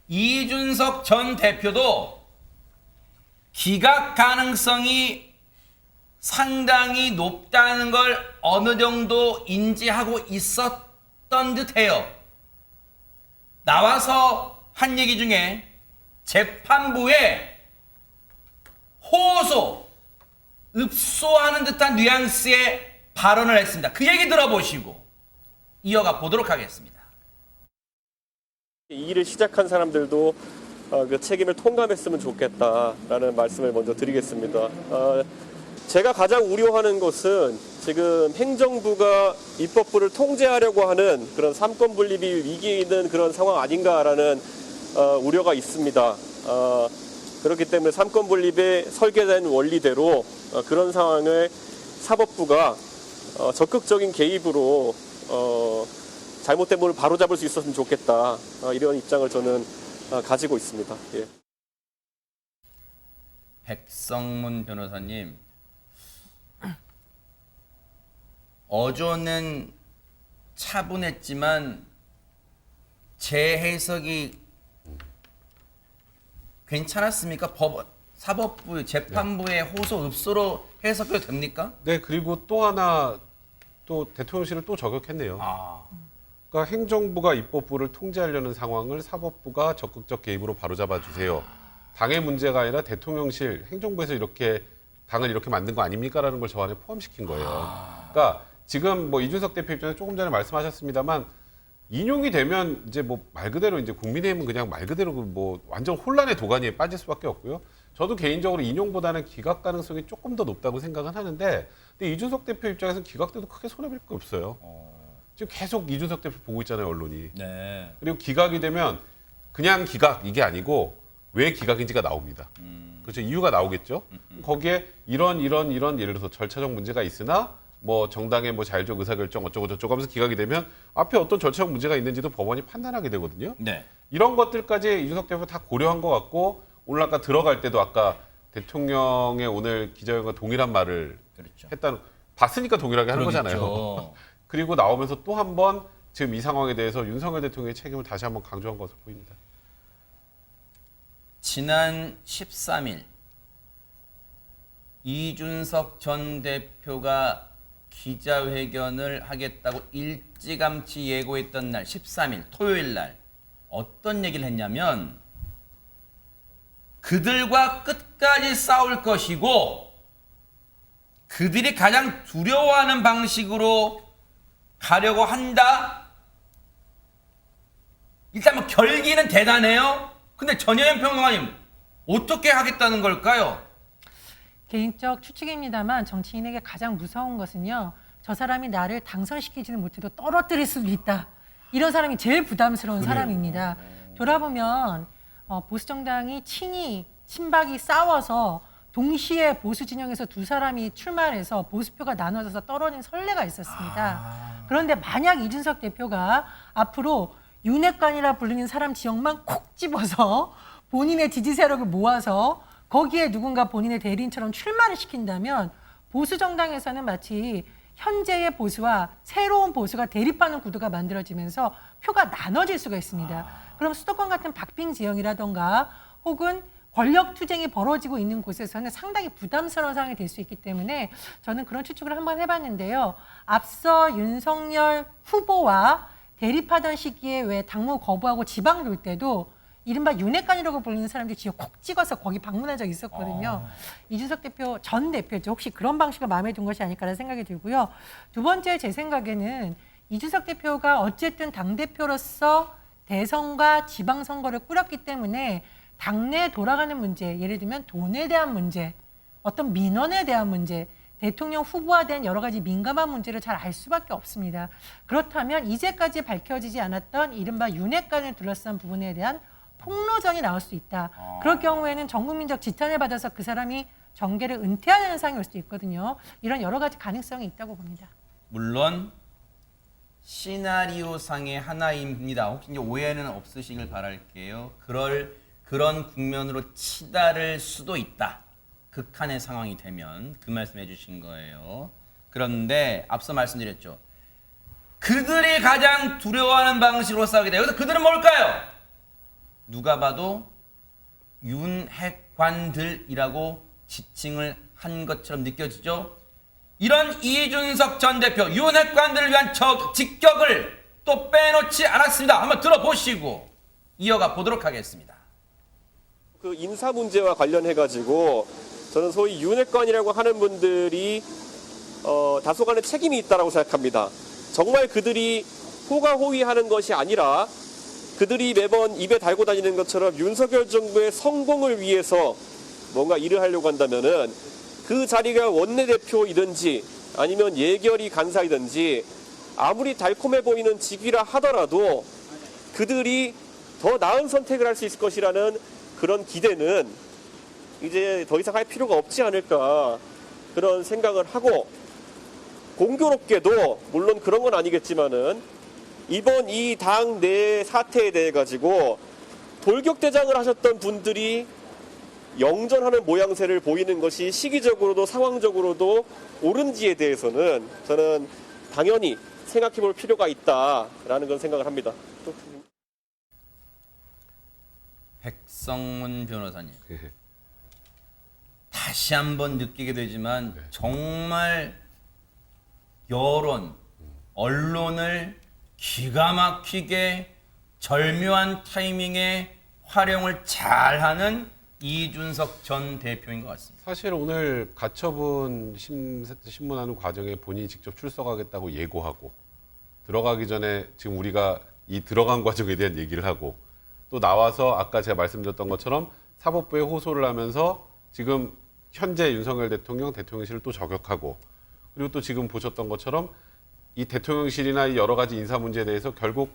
이준석 전 대표도 기각 가능성이 상당히 높다는 걸 어느 정도 인지하고 있었던 듯해요. 나와서 한 얘기 중에 재판부에 호소, 읍소하는 듯한 뉘앙스의 발언을 했습니다. 그 얘기 들어보시고 이어가 보도록 하겠습니다. 이 일을 시작한 사람들도 그 책임을 통감했으면 좋겠다라는 말씀을 먼저 드리겠습니다. 제가 가장 우려하는 것은 지금 행정부가 입법부를 통제하려고 하는 그런 삼권 분립이 위기에 있는 그런 상황 아닌가라는 우려가 있습니다. 그렇기 때문에 삼권 분립에 설계된 원리대로 그런 상황을 사법부가 적극적인 개입으로 잘못된 부분을 바로잡을 수 있었으면 좋겠다. 이런 입장을 저는 가지고 있습니다. 예. 백성문 변호사님, 어조는 차분했지만 제 해석이 괜찮았습니까? 사법부, 재판부의 호소, 읍소로 해석해도 됩니까? 네, 그리고 또 하나 또 대통령실을 또 저격했네요. 그러니까 행정부가 입법부를 통제하려는 상황을 사법부가 적극적 개입으로 바로잡아 주세요. 당의 문제가 아니라 대통령실, 행정부에서 이렇게 당을 이렇게 만든 거 아닙니까라는 걸 저 안에 포함시킨 거예요. 그러니까 지금 뭐 이준석 대표 입장에서 조금 전에 말씀하셨습니다만 인용이 되면 이제 뭐 말 그대로 이제 국민의힘은 그냥 말 그대로 뭐 완전 혼란의 도가니에 빠질 수밖에 없고요. 저도 개인적으로 인용보다는 기각 가능성이 조금 더 높다고 생각은 하는데, 근데 이준석 대표 입장에서는 기각돼도 크게 손해볼 게 없어요. 지금 계속 이준석 대표 보고 있잖아요, 언론이. 네. 그리고 기각이 되면 그냥 기각 이게 아니고 왜 기각인지가 나옵니다. 그렇죠, 이유가 나오겠죠. 거기에 이런 예를 들어서 절차적 문제가 있으나 뭐 정당의 뭐 자율적 의사결정 어쩌고 저쩌고 하면서 기각이 되면 앞에 어떤 절차적 문제가 있는지도 법원이 판단하게 되거든요. 네. 이런 것들까지 이준석 대표 다 고려한 것 같고, 오늘 아까 들어갈 때도 아까 대통령의 오늘 기자회견과 동일한 말을 했다는, 봤으니까 동일하게 하는 거잖아요. 그리고 나오면서 또 한 번 지금 이 상황에 대해서 윤석열 대통령의 책임을 다시 한번 강조한 것으로 보입니다. 지난 13일 이준석 전 대표가 기자회견을 하겠다고 일찌감치 예고했던 날 13일 토요일 날 어떤 얘기를 했냐면 그들과 끝까지 싸울 것이고 그들이 가장 두려워하는 방식으로 가려고 한다. 일단 뭐 결기는 대단해요. 근데 전혜연 평론가님 어떻게 하겠다는 걸까요? 개인적 추측입니다만 정치인에게 가장 무서운 것은요, 저 사람이 나를 당선시키지는 못해도 떨어뜨릴 수도 있다. 이런 사람이 제일 부담스러운 사람입니다. 돌아보면 보수 정당이 친박이 싸워서 동시에 보수 진영에서 두 사람이 출마를 해서 보수표가 나눠져서 떨어진 선례가 있었습니다. 그런데 만약 이준석 대표가 앞으로 윤핵관이라 불리는 사람 지역만 콕 집어서 본인의 지지 세력을 모아서 거기에 누군가 본인의 대리인처럼 출마를 시킨다면 보수 정당에서는 마치 현재의 보수와 새로운 보수가 대립하는 구도가 만들어지면서 표가 나눠질 수가 있습니다. 그럼 수도권 같은 박빙 지형이라던가 혹은 권력 투쟁이 벌어지고 있는 곳에서는 상당히 부담스러운 상황이 될 수 있기 때문에 저는 그런 추측을 한번 해봤는데요. 앞서 윤석열 후보와 대립하던 시기에 왜 당무 거부하고 지방 돌 때도 이른바 윤핵관이라고 불리는 사람들이 진짜 콕 찍어서 거기 방문한 적이 있었거든요. 이준석 대표 전 대표죠. 혹시 그런 방식을 마음에 든 것이 아닐까라는 생각이 들고요. 두 번째 제 생각에는 이준석 대표가 어쨌든 당대표로서 대선과 지방선거를 꾸렸기 때문에 당내에 돌아가는 문제, 예를 들면 돈에 대한 문제, 어떤 민원에 대한 문제, 대통령 후보에 대한 여러 가지 민감한 문제를 잘 알 수밖에 없습니다. 그렇다면 이제까지 밝혀지지 않았던 이른바 윤핵관을 둘러싼 부분에 대한 폭로전이 나올 수 있다. 그럴 경우에는 전국민적 지탄을 받아서 그 사람이 정계를 은퇴하는 상황이 올 수도 있거든요. 이런 여러 가지 가능성이 있다고 봅니다. 물론 시나리오상의 하나입니다. 혹시 이제 오해는 없으시길 바랄게요. 그런 국면으로 치달을 수도 있다. 극한의 상황이 되면 그 말씀해 주신 거예요. 그런데 앞서 말씀드렸죠. 그들이 가장 두려워하는 방식으로 싸우게 돼요. 그래서 그들은 뭘까요? 누가 봐도 윤핵관들이라고 지칭을 한 것처럼 느껴지죠. 이런 이준석 전 대표 윤핵관들을 위한 직격을 또 빼놓지 않았습니다. 한번 들어보시고 이어가 보도록 하겠습니다. 그 인사 문제와 관련해 가지고 저는 소위 윤핵관이라고 하는 분들이 다소간의 책임이 있다고 생각합니다. 정말 그들이 호가호위하는 것이 아니라 그들이 매번 입에 달고 다니는 것처럼 윤석열 정부의 성공을 위해서 뭔가 일을 하려고 한다면은 그 자리가 원내대표이든지 아니면 예결위 간사이든지 아무리 달콤해 보이는 직위라 하더라도 그들이 더 나은 선택을 할 수 있을 것이라는 그런 기대는 이제 더 이상 할 필요가 없지 않을까 그런 생각을 하고, 공교롭게도 물론 그런 건 아니겠지만은 이번 이 당 내 사태에 대해 가지고 돌격대장을 하셨던 분들이 영전하는 모양새를 보이는 것이 시기적으로도 상황적으로도 옳은지에 대해서는 저는 당연히 생각해 볼 필요가 있다라는 건 생각을 합니다. 백성문 변호사님. 다시 한번 느끼게 되지만 정말 여론, 언론을 기가 막히게 절묘한 타이밍에 활용을 잘하는 이준석 전 대표인 것 같습니다. 사실 오늘 가처분 신문하는 과정에 본인이 직접 출석하겠다고 예고하고 들어가기 전에 지금 우리가 이 들어간 과정에 대한 얘기를 하고 또 나와서 아까 제가 말씀드렸던 것처럼 사법부에 호소를 하면서 지금 현재 윤석열 대통령실을 또 저격하고, 그리고 또 지금 보셨던 것처럼 이 대통령실이나 이 여러 가지 인사 문제에 대해서 결국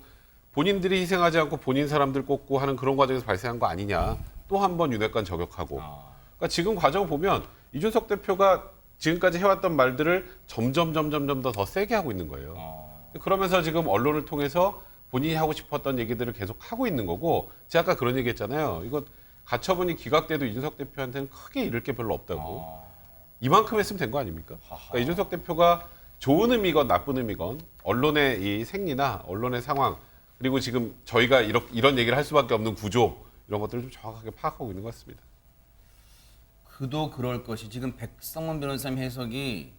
본인들이 희생하지 않고 본인 사람들 꼽고 하는 그런 과정에서 발생한 거 아니냐. 또 한 번 윤핵관 저격하고. 그러니까 지금 과정을 보면 이준석 대표가 지금까지 해왔던 말들을 점점 더 세게 하고 있는 거예요. 그러면서 지금 언론을 통해서 본인이 하고 싶었던 얘기들을 계속 하고 있는 거고, 제가 아까 그런 얘기 했잖아요. 이거 가처분이 기각돼도 이준석 대표한테는 크게 잃을 게 별로 없다고. 이만큼 했으면 된 거 아닙니까? 그러니까 이준석 대표가 좋은 의미건 나쁜 의미건 언론의 이 생리나 언론의 상황, 그리고 지금 저희가 이런 얘기를 할 수밖에 없는 구조, 이런 것들을 좀 정확하게 파악하고 있는 것 같습니다. 그도 그럴 것이, 지금 백성문 변호사님 해석이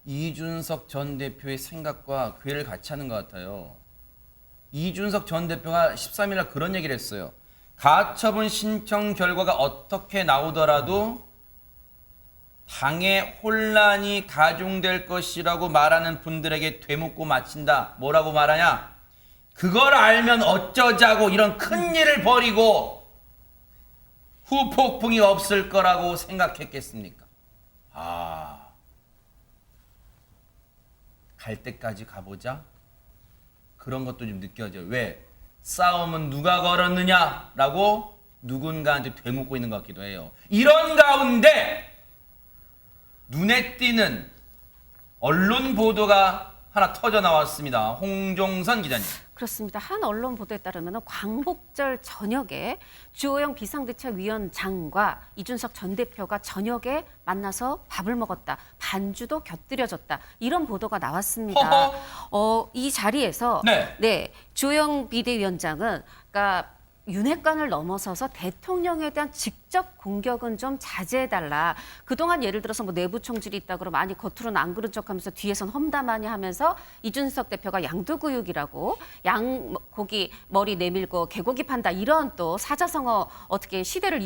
이준석 전 대표의 생각과 괴를 같이 하는 것 같아요. 이준석 전 대표가 13일 날 그런 얘기를 했어요. 가처분 신청 결과가 어떻게 나오더라도 당에 혼란이 가중될 것이라고 말하는 분들에게 되묻고 마친다. 뭐라고 말하냐? 그걸 알면 어쩌자고 이런 큰 일을 벌이고 후폭풍이 없을 거라고 생각했겠습니까? 갈 때까지 가보자. 그런 것도 좀 느껴져요. 왜? 싸움은 누가 걸었느냐라고 누군가한테 되묻고 있는 것 같기도 해요. 이런 가운데 눈에 띄는 언론 보도가 하나 터져 나왔습니다. 홍종선 기자님. 그렇습니다. 한 언론 보도에 따르면 광복절 저녁에 주호영 비상대책위원장과 이준석 전 대표가 저녁에 만나서 밥을 먹었다. 반주도 곁들여졌다. 이런 보도가 나왔습니다. 이 자리에서 주호영 비대위원장은 그러니까 윤핵관을 넘어서서 대통령에 대한 직접 공격은 좀 자제해달라. 그동안 예를 들어서 뭐 내부 총질이 있다 그러면 아니 겉으로는 안 그런 척하면서 뒤에선 험담하니 하면서 이준석 대표가 양두구육이라고 양고기 머리 내밀고 개고기 판다 이런 또 사자성어 어떻게 시대를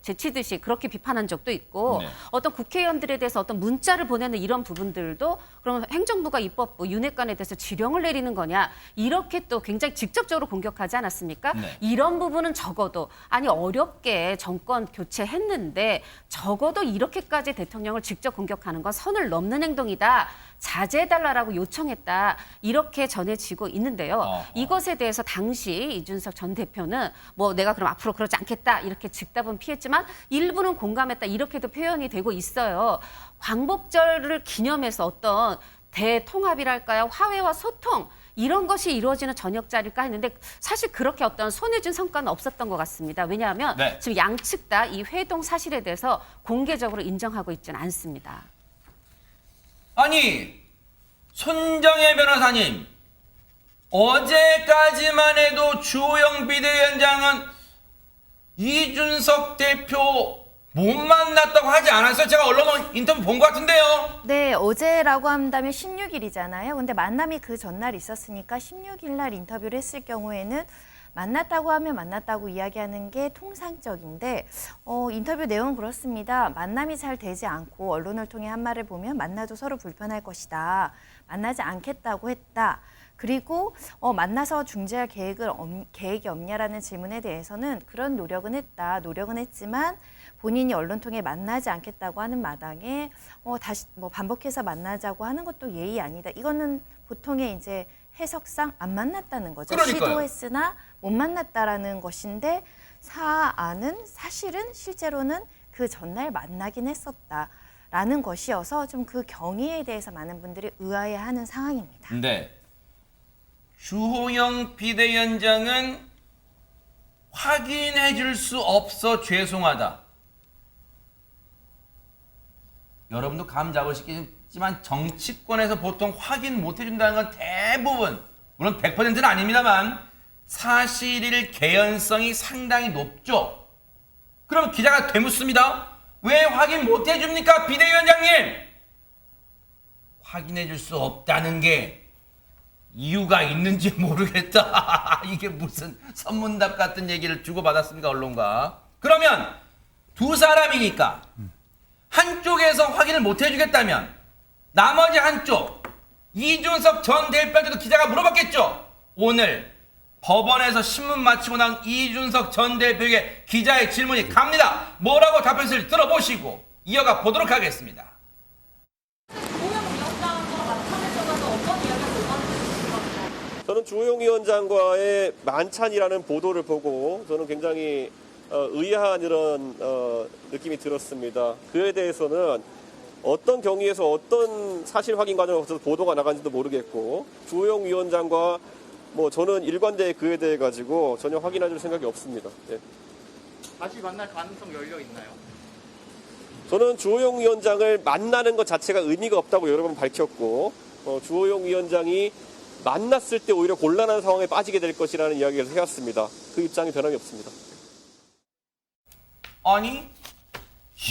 제치듯이 그렇게 비판한 적도 있고 어떤 국회의원들에 대해서 어떤 문자를 보내는 이런 부분들도 그러면 행정부가 입법부 윤핵관에 대해서 지령을 내리는 거냐 이렇게 또 굉장히 직접적으로 공격하지 않았습니까? 이런 부분은 적어도 아니 어렵게 정권 교체했는데 적어도 이렇게까지 대통령을 직접 공격하는 건 선을 넘는 행동이다. 자제해달라고 요청했다. 이렇게 전해지고 있는데요. 이것에 대해서 당시 이준석 전 대표는 뭐 내가 그럼 앞으로 그러지 않겠다. 이렇게 즉답은 피했지만 일부는 공감했다. 이렇게도 표현이 되고 있어요. 광복절을 기념해서 어떤 대통합이랄까요? 화해와 소통 이런 것이 이루어지는 저녁자리일까 했는데 사실 그렇게 어떤 손해준 성과는 없었던 것 같습니다. 왜냐하면 지금 양측 다 이 회동 사실에 대해서 공개적으로 인정하고 있지는 않습니다. 아니 손정혜 변호사님 어제까지만 해도 주호영 비대위원장은 이준석 대표 못 만났다고 하지 않았어요? 제가 언론 인터뷰 본 것 같은데요. 네, 어제라고 한다면 16일이잖아요. 근데 만남이 그 전날 있었으니까 16일 날 인터뷰를 했을 경우에는 만났다고 하면 만났다고 이야기하는 게 통상적인데 인터뷰 내용은 그렇습니다. 만남이 잘 되지 않고 언론을 통해 한 말을 보면 만나도 서로 불편할 것이다. 만나지 않겠다고 했다. 그리고 만나서 중재할 계획이 없냐라는 질문에 대해서는 그런 노력은 했다. 노력은 했지만 본인이 언론 통해 만나지 않겠다고 하는 마당에 다시 반복해서 만나자고 하는 것도 예의 아니다. 이거는 보통의 이제 해석상 안 만났다는 거죠. 그러니까요. 시도했으나 못 만났다라는 것인데 사안은 사실은 실제로는 그 전날 만나긴 했었다라는 것이어서 좀 그 경위에 대해서 많은 분들이 의아해하는 상황입니다. 네. 주호영 비대위원장은 확인해 줄 수 없어 죄송하다. 여러분도 감 잡으시겠지만 정치권에서 보통 확인 못 해준다는 건 대부분 물론 100%는 아닙니다만 사실일 개연성이 상당히 높죠. 그럼 기자가 되묻습니다. 왜 확인 못 해줍니까 비대위원장님? 확인해 줄 수 없다는 게 이유가 있는지 모르겠다. 이게 무슨 선문답 같은 얘기를 주고받았습니까 언론과. 그러면 두 사람이니까 한쪽에서 확인을 못 해주겠다면 나머지 한쪽 이준석 전 대표한테도 기자가 물어봤겠죠. 오늘 법원에서 신문 마치고 나온 이준석 전 대표에게 기자의 질문이 갑니다. 뭐라고 답변을 들어보시고 이어가 보도록 하겠습니다. 저는 주호영 위원장과의 만찬이라는 보도를 보고 저는 굉장히 의아한 이런 느낌이 들었습니다. 그에 대해서는 어떤 경위에서 어떤 사실 확인 과정을 거쳐서 보도가 나간지도 모르겠고 주호영 위원장과 저는 일관되게 그에 대해 가지고 전혀 확인할 생각이 없습니다. 네. 다시 만날 가능성 열려 있나요? 저는 주호영 위원장을 만나는 것 자체가 의미가 없다고 여러 번 밝혔고 주호영 위원장이 만났을 때 오히려 곤란한 상황에 빠지게 될 것이라는 이야기를 해왔습니다. 그 입장이 변함이 없습니다. 아니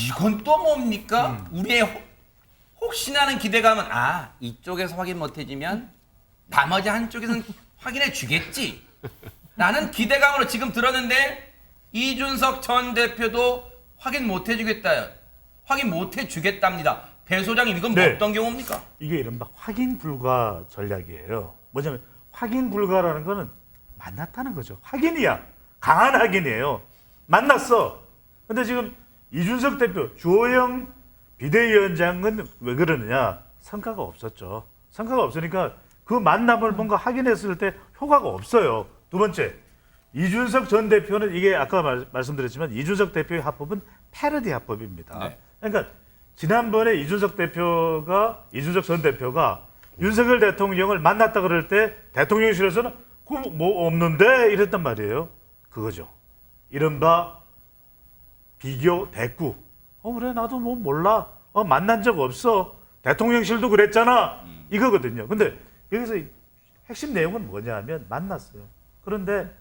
이건 또 뭡니까? 우리의 혹시나 하는 기대감은 이쪽에서 확인 못 해주면 나머지 한쪽에서는 확인해 주겠지 라는 기대감으로 지금 들었는데 이준석 전 대표도 확인 못 해주겠다. 확인 못 해주겠답니다. 배 소장님 이건 어떤 경우입니까? 이게 이른바 확인 불가 전략이에요. 뭐냐면 확인 불가라는 거는 만났다는 거죠. 확인이야. 강한 확인이에요. 만났어. 근데 지금 이준석 대표, 주호영 비대위원장은 왜 그러느냐? 성과가 없었죠. 성과가 없으니까 그 만남을 뭔가 확인했을 때 효과가 없어요. 두 번째, 이준석 전 대표는 이게 아까 말씀드렸지만 이준석 대표의 합법은 패러디 합법입니다. 네. 그러니까 지난번에 이준석 전 대표가 윤석열 대통령을 만났다 그럴 때 대통령실에서는 뭐 없는데 이랬단 말이에요. 그거죠. 이른바 비교 대꾸. 그래 나도 뭐 몰라. 만난 적 없어. 대통령실도 그랬잖아. 이거거든요. 근데 여기서 핵심 내용은 뭐냐 하면 만났어요. 그런데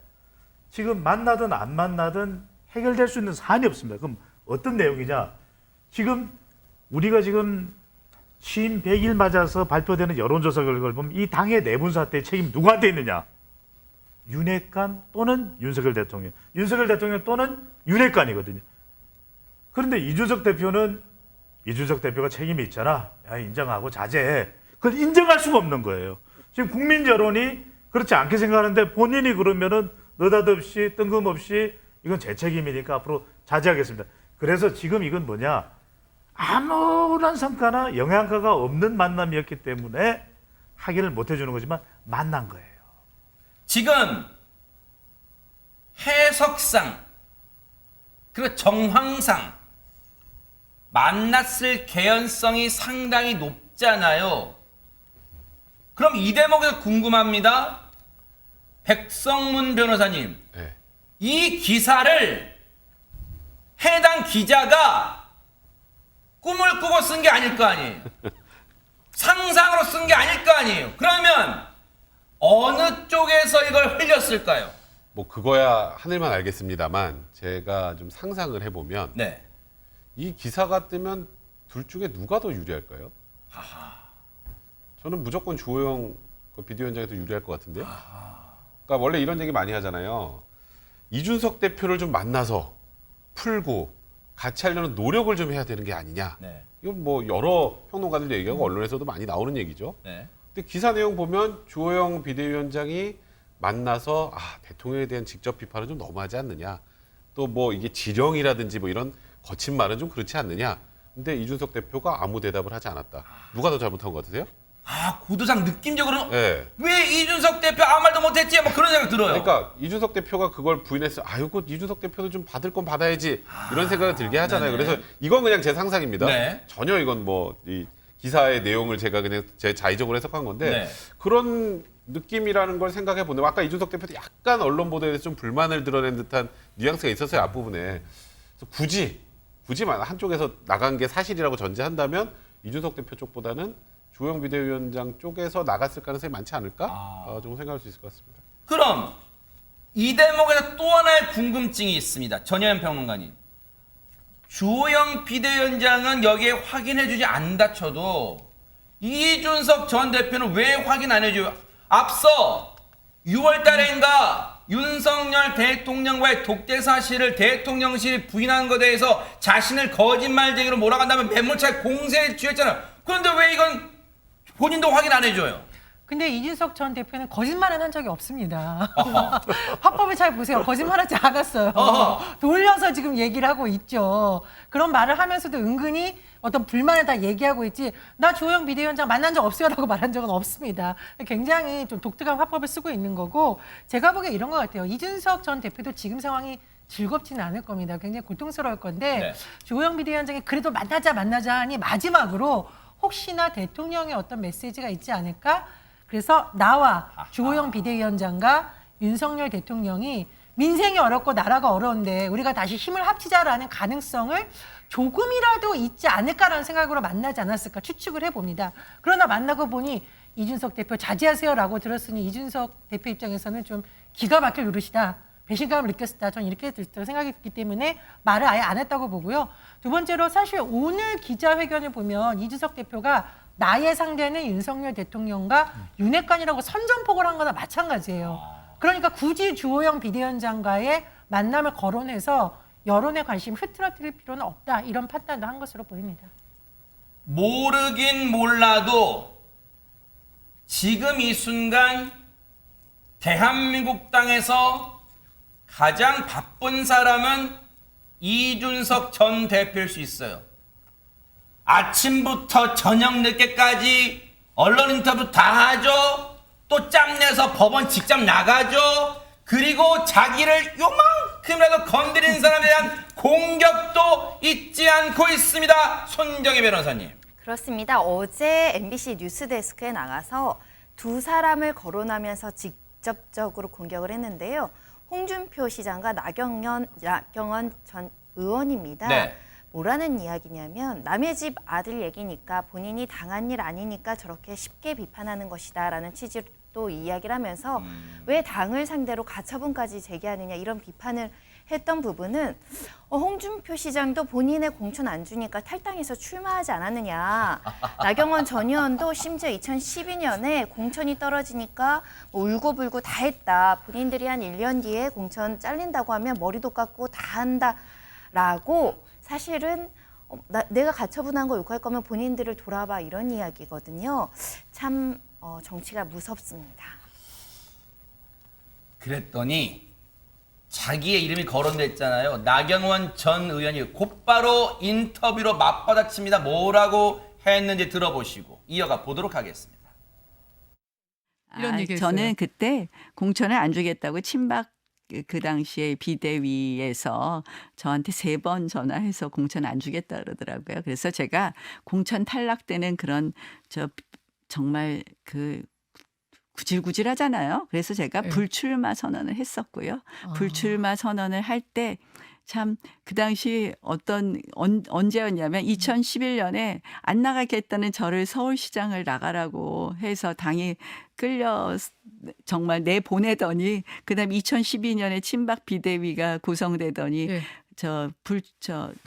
지금 만나든 안 만나든 해결될 수 있는 사안이 없습니다. 그럼 어떤 내용이냐? 지금 우리가 지금 취임 100일 맞아서 발표되는 여론조사 결과를 보면 이 당의 내분 사태의 책임이 누구한테 있느냐? 윤핵관 또는 윤석열 대통령, 윤석열 대통령 또는 윤핵관이거든요. 그런데 이준석 대표는 이준석 대표가 책임이 있잖아. 야, 인정하고 자제해. 그걸 인정할 수가 없는 거예요. 지금 국민 여론이 그렇지 않게 생각하는데 본인이 그러면은 느닷없이 뜬금없이 이건 제 책임이니까 앞으로 자제하겠습니다. 그래서 지금 이건 뭐냐? 아무런 성과나 영향가가 없는 만남이었기 때문에 확인을 못 해주는 거지만 만난 거예요. 지금 해석상 그리고 정황상 만났을 개연성이 상당히 높잖아요. 그럼 이 대목에서 궁금합니다. 백성문 변호사님, 네. 이 기사를 해당 기자가 꿈을 꾸고 쓴 게 아닐 거 아니에요. 상상으로 쓴 게 아닐 거 아니에요. 그러면 어느 쪽에서 이걸 흘렸을까요? 뭐 그거야 하늘만 알겠습니다만 제가 좀 상상을 해보면 네. 이 기사가 뜨면 둘 중에 누가 더 유리할까요? 저는 무조건 주호영 그 비대위원장이 더 유리할 것 같은데요. 그러니까 원래 이런 얘기 많이 하잖아요. 이준석 대표를 좀 만나서 풀고 같이 하려는 노력을 좀 해야 되는 게 아니냐. 네. 이건 뭐 여러 평론가들도 얘기하고 언론에서도 많이 나오는 얘기죠. 네. 근데 기사 내용 보면 주호영 비대위원장이 만나서 대통령에 대한 직접 비판은 좀 너무하지 않느냐. 또 뭐 이게 지령이라든지 뭐 이런 거친 말은 좀 그렇지 않느냐. 근데 이준석 대표가 아무 대답을 하지 않았다. 누가 더 잘못한 것 같으세요? 구도상 느낌적으로 네. 왜 이준석 대표 아무 말도 못했지? 뭐 그런 생각 들어요. 그러니까 이준석 대표가 그걸 부인해서 아이고 이준석 대표도 좀 받을 건 받아야지 이런 생각을 들게 하잖아요. 네네. 그래서 이건 그냥 제 상상입니다. 네. 전혀 이건 뭐 이 기사의 내용을 제가 그냥 제 자의적으로 해석한 건데 네. 그런 느낌이라는 걸 생각해 보면 아까 이준석 대표도 약간 언론 보도에 대해서 좀 불만을 드러낸 듯한 뉘앙스가 있었어요. 앞부분에. 그래서 굳이만 한쪽에서 나간 게 사실이라고 전제한다면 이준석 대표 쪽보다는 주호영 비대위원장 쪽에서 나갔을 가능성이 많지 않을까? 좀 생각할 수 있을 것 같습니다. 그럼 이 대목에서 또 하나의 궁금증이 있습니다. 전혜연 평론가님. 주호영 비대위원장은 여기에 확인해주지 않다 쳐도 이준석 전 대표는 왜 확인 안 해줘요? 앞서 6월 달인가 윤석열 대통령과의 독대 사실을 대통령실이 부인한 것에 대해서 자신을 거짓말쟁이로 몰아간다면 매몰차게 공세에 취했잖아요. 그런데 왜 이건 본인도 확인 안 해줘요? 근데 이준석 전 대표는 거짓말은 한 적이 없습니다. 화법을 잘 보세요. 거짓말하지 않았어요. 돌려서 지금 얘기를 하고 있죠. 그런 말을 하면서도 은근히 어떤 불만을 다 얘기하고 있지 나 주호영 비대위원장 만난 적 없어요 라고 말한 적은 없습니다. 굉장히 좀 독특한 화법을 쓰고 있는 거고 제가 보기에 이런 것 같아요. 이준석 전 대표도 지금 상황이 즐겁지는 않을 겁니다. 굉장히 고통스러울 건데 네. 주호영 비대위원장이 그래도 만나자 하니 마지막으로 혹시나 대통령의 어떤 메시지가 있지 않을까? 그래서 나와 주호영 비대위원장과 윤석열 대통령이 민생이 어렵고 나라가 어려운데 우리가 다시 힘을 합치자라는 가능성을 조금이라도 있지 않을까라는 생각으로 만나지 않았을까 추측을 해봅니다. 그러나 만나고 보니 이준석 대표 자제하세요라고 들었으니 이준석 대표 입장에서는 좀 기가 막힐 노릇이다. 배신감을 느꼈다. 저는 이렇게 생각이 들기 때문에 말을 아예 안 했다고 보고요. 두 번째로 사실 오늘 기자회견을 보면 이준석 대표가 나의 상대는 윤석열 대통령과 윤핵관이라고 선전포고를 한 거나 마찬가지예요. 그러니까 굳이 주호영 비대위원장과의 만남을 거론해서 여론의 관심 흐트러뜨릴 필요는 없다. 이런 판단도 한 것으로 보입니다. 모르긴 몰라도 지금 이 순간 대한민국 땅에서 가장 바쁜 사람은 이준석 전 대표일 수 있어요. 아침부터 저녁 늦게까지 언론 인터뷰 다 하죠. 또 짬내서 법원 직접 나가죠. 그리고 자기를 요만큼이라도 건드린 사람에 대한 공격도 잊지 않고 있습니다. 손정혜 변호사님. 그렇습니다. 어제 MBC 뉴스데스크에 나가서 두 사람을 거론하면서 직접적으로 공격을 했는데요. 홍준표 시장과 나경원 전 의원입니다. 네. 뭐라는 이야기냐면 남의 집 아들 얘기니까 본인이 당한 일 아니니까 저렇게 쉽게 비판하는 것이다 라는 취지로 또 이야기를 하면서 왜 당을 상대로 가처분까지 제기하느냐 이런 비판을 했던 부분은 홍준표 시장도 본인의 공천 안 주니까 탈당해서 출마하지 않았느냐. 나경원 전 의원도 심지어 2012년에 공천이 떨어지니까 뭐 울고불고 다 했다. 본인들이 한 1년 뒤에 공천 잘린다고 하면 머리도 깎고 다 한다라고 사실은 내가 가처분한 거 욕할 거면 본인들을 돌아봐 이런 이야기거든요. 참 정치가 무섭습니다. 그랬더니 자기의 이름이 거론됐잖아요. 나경원 전 의원이 곧바로 인터뷰로 맞받아칩니다. 뭐라고 했는지 들어보시고 이어가 보도록 하겠습니다. 이런 얘기 저는 그때 공천을 안 주겠다고 친박 그 당시에 비대위에서 저한테 3번 전화해서 공천 안 주겠다 그러더라고요. 그래서 제가 공천 탈락되는 그런 정말 그 구질구질하잖아요. 그래서 제가 불출마 선언을 했었고요. 불출마 선언을 할 때 참 그 당시 언제였냐면 2011년에 안 나가겠다는 저를 서울시장을 나가라고 해서 당이 끌려 정말 내보내더니 그다음 2012년에 친박 비대위가 구성되더니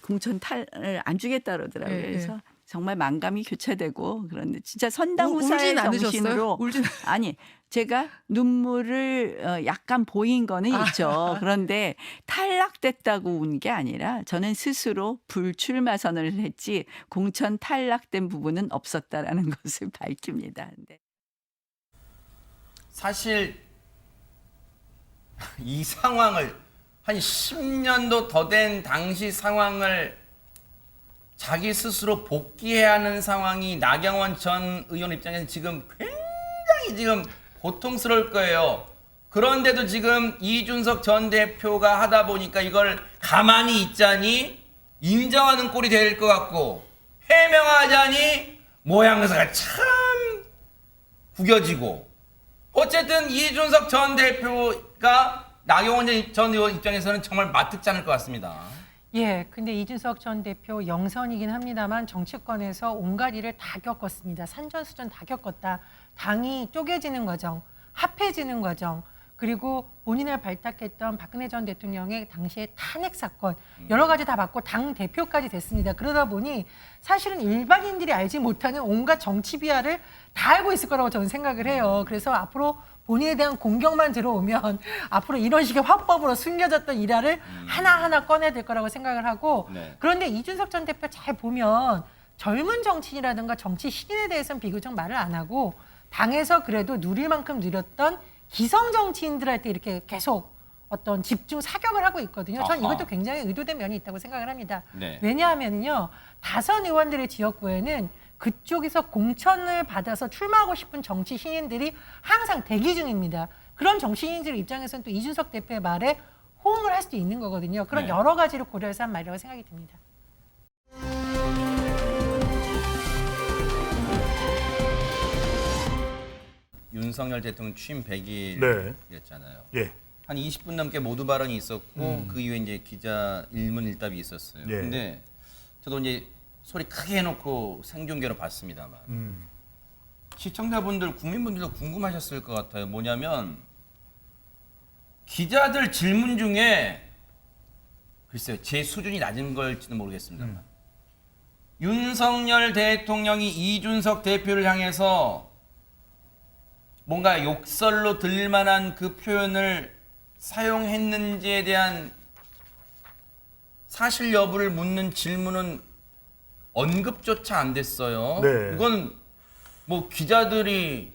공천 탈을 안 주겠다 그러더라고요. 그래서 정말 만감이 교차되고 그런데 진짜 선당후사의 정신으로 아니 제가 눈물을 약간 보인 거는 있죠. 그런데 탈락됐다고 운 게 아니라 저는 스스로 불출마 선언을 했지 공천 탈락된 부분은 없었다라는 것을 밝힙니다. 네. 사실 이 상황을 한 10년도 더 된 당시 상황을 자기 스스로 복귀해야 하는 상황이 나경원 전 의원 입장에서는 지금 굉장히 지금 고통스러울 거예요. 그런데도 지금 이준석 전 대표가 하다 보니까 이걸 가만히 있자니 인정하는 꼴이 될 것 같고 해명하자니 모양새가 참 구겨지고 어쨌든 이준석 전 대표가 나경원 전 의원 입장에서는 정말 마뜩지 않을 것 같습니다. 예, 근데 이준석 전 대표 영선이긴 합니다만 정치권에서 온갖 일을 다 겪었습니다. 산전수전 다 겪었다. 당이 쪼개지는 과정, 합해지는 과정, 그리고 본인을 발탁했던 박근혜 전 대통령의 당시의 탄핵 사건 여러 가지 다 받고 당 대표까지 됐습니다. 그러다 보니 사실은 일반인들이 알지 못하는 온갖 정치 비하를 다 알고 있을 거라고 저는 생각을 해요. 그래서 앞으로 본인에 대한 공격만 들어오면 앞으로 이런 식의 화법으로 숨겨졌던 일화를 하나하나 꺼내야 될 거라고 생각을 하고 그런데 이준석 전 대표 잘 보면 젊은 정치인이라든가 정치 신인에 대해서는 비교적 말을 안 하고 당에서 그래도 누릴 만큼 누렸던 기성 정치인들한테 이렇게 계속 어떤 집중 사격을 하고 있거든요. 저는 이것도 굉장히 의도된 면이 있다고 생각을 합니다. 왜냐하면요, 다선 의원들의 지역구에는 그쪽에서 공천을 받아서 출마하고 싶은 정치 신인들이 항상 대기 중입니다. 그런 정치 신인들 입장에서는 또 이준석 대표의 말에 호응을 할 수도 있는 거거든요. 그런 여러 가지를 고려해서 한 말이라고 생각이 듭니다. 윤석열 대통령 취임 100일이었잖아요. 한 20분 넘게 모두 발언이 있었고 그 이후에 이제 기자 일문일답이 있었어요. 근데 저도 이제 소리 크게 해놓고 생중계로 봤습니다만 시청자분들, 국민분들도 궁금하셨을 것 같아요. 뭐냐면 기자들 질문 중에 글쎄요, 제 수준이 낮은 걸지는 모르겠습니다만 윤석열 대통령이 이준석 대표를 향해서 뭔가 욕설로 들릴 만한 그 표현을 사용했는지에 대한 사실 여부를 묻는 질문은 언급조차 안 됐어요. 이건 뭐 기자들이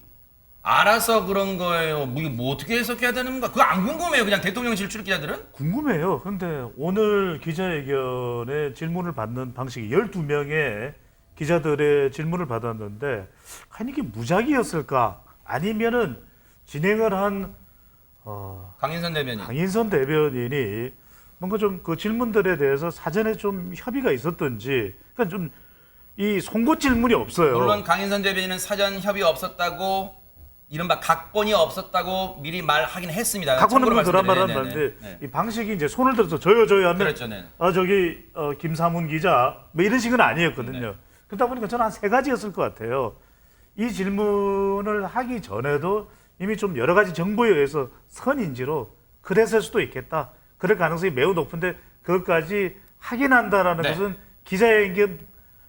알아서 그런 거예요. 뭐 어떻게 해석해야 되는 건가? 그거 안 궁금해요. 그냥 대통령실 출입 기자들은? 궁금해요. 그런데 오늘 기자회견에 질문을 받는 방식이 12명의 기자들의 질문을 받았는데 과연 이게 무작위였을까? 아니면은 진행을 한 강인선 대변인이 뭔가 좀 그 질문들에 대해서 사전에 좀 협의가 있었던지, 그러니까 좀 이 송곳 질문이 없어요. 물론 강인선 대변인은 사전 협의가 없었다고, 이른바 각본이 없었다고 미리 말하긴 했습니다. 각본은 그런 말을 하는데 이 방식이 이제 손을 들어서 저요 하면 그렇죠, 저기 김사문 기자 뭐 이런 식은 아니었거든요. 그러다 보니까 저는 한 3가지였을 것 같아요. 이 질문을 하기 전에도 이미 좀 여러 가지 정보에 의해서 선인지로 그랬을 수도 있겠다. 그럴 가능성이 매우 높은데 그것까지 확인한다라는 네. 것은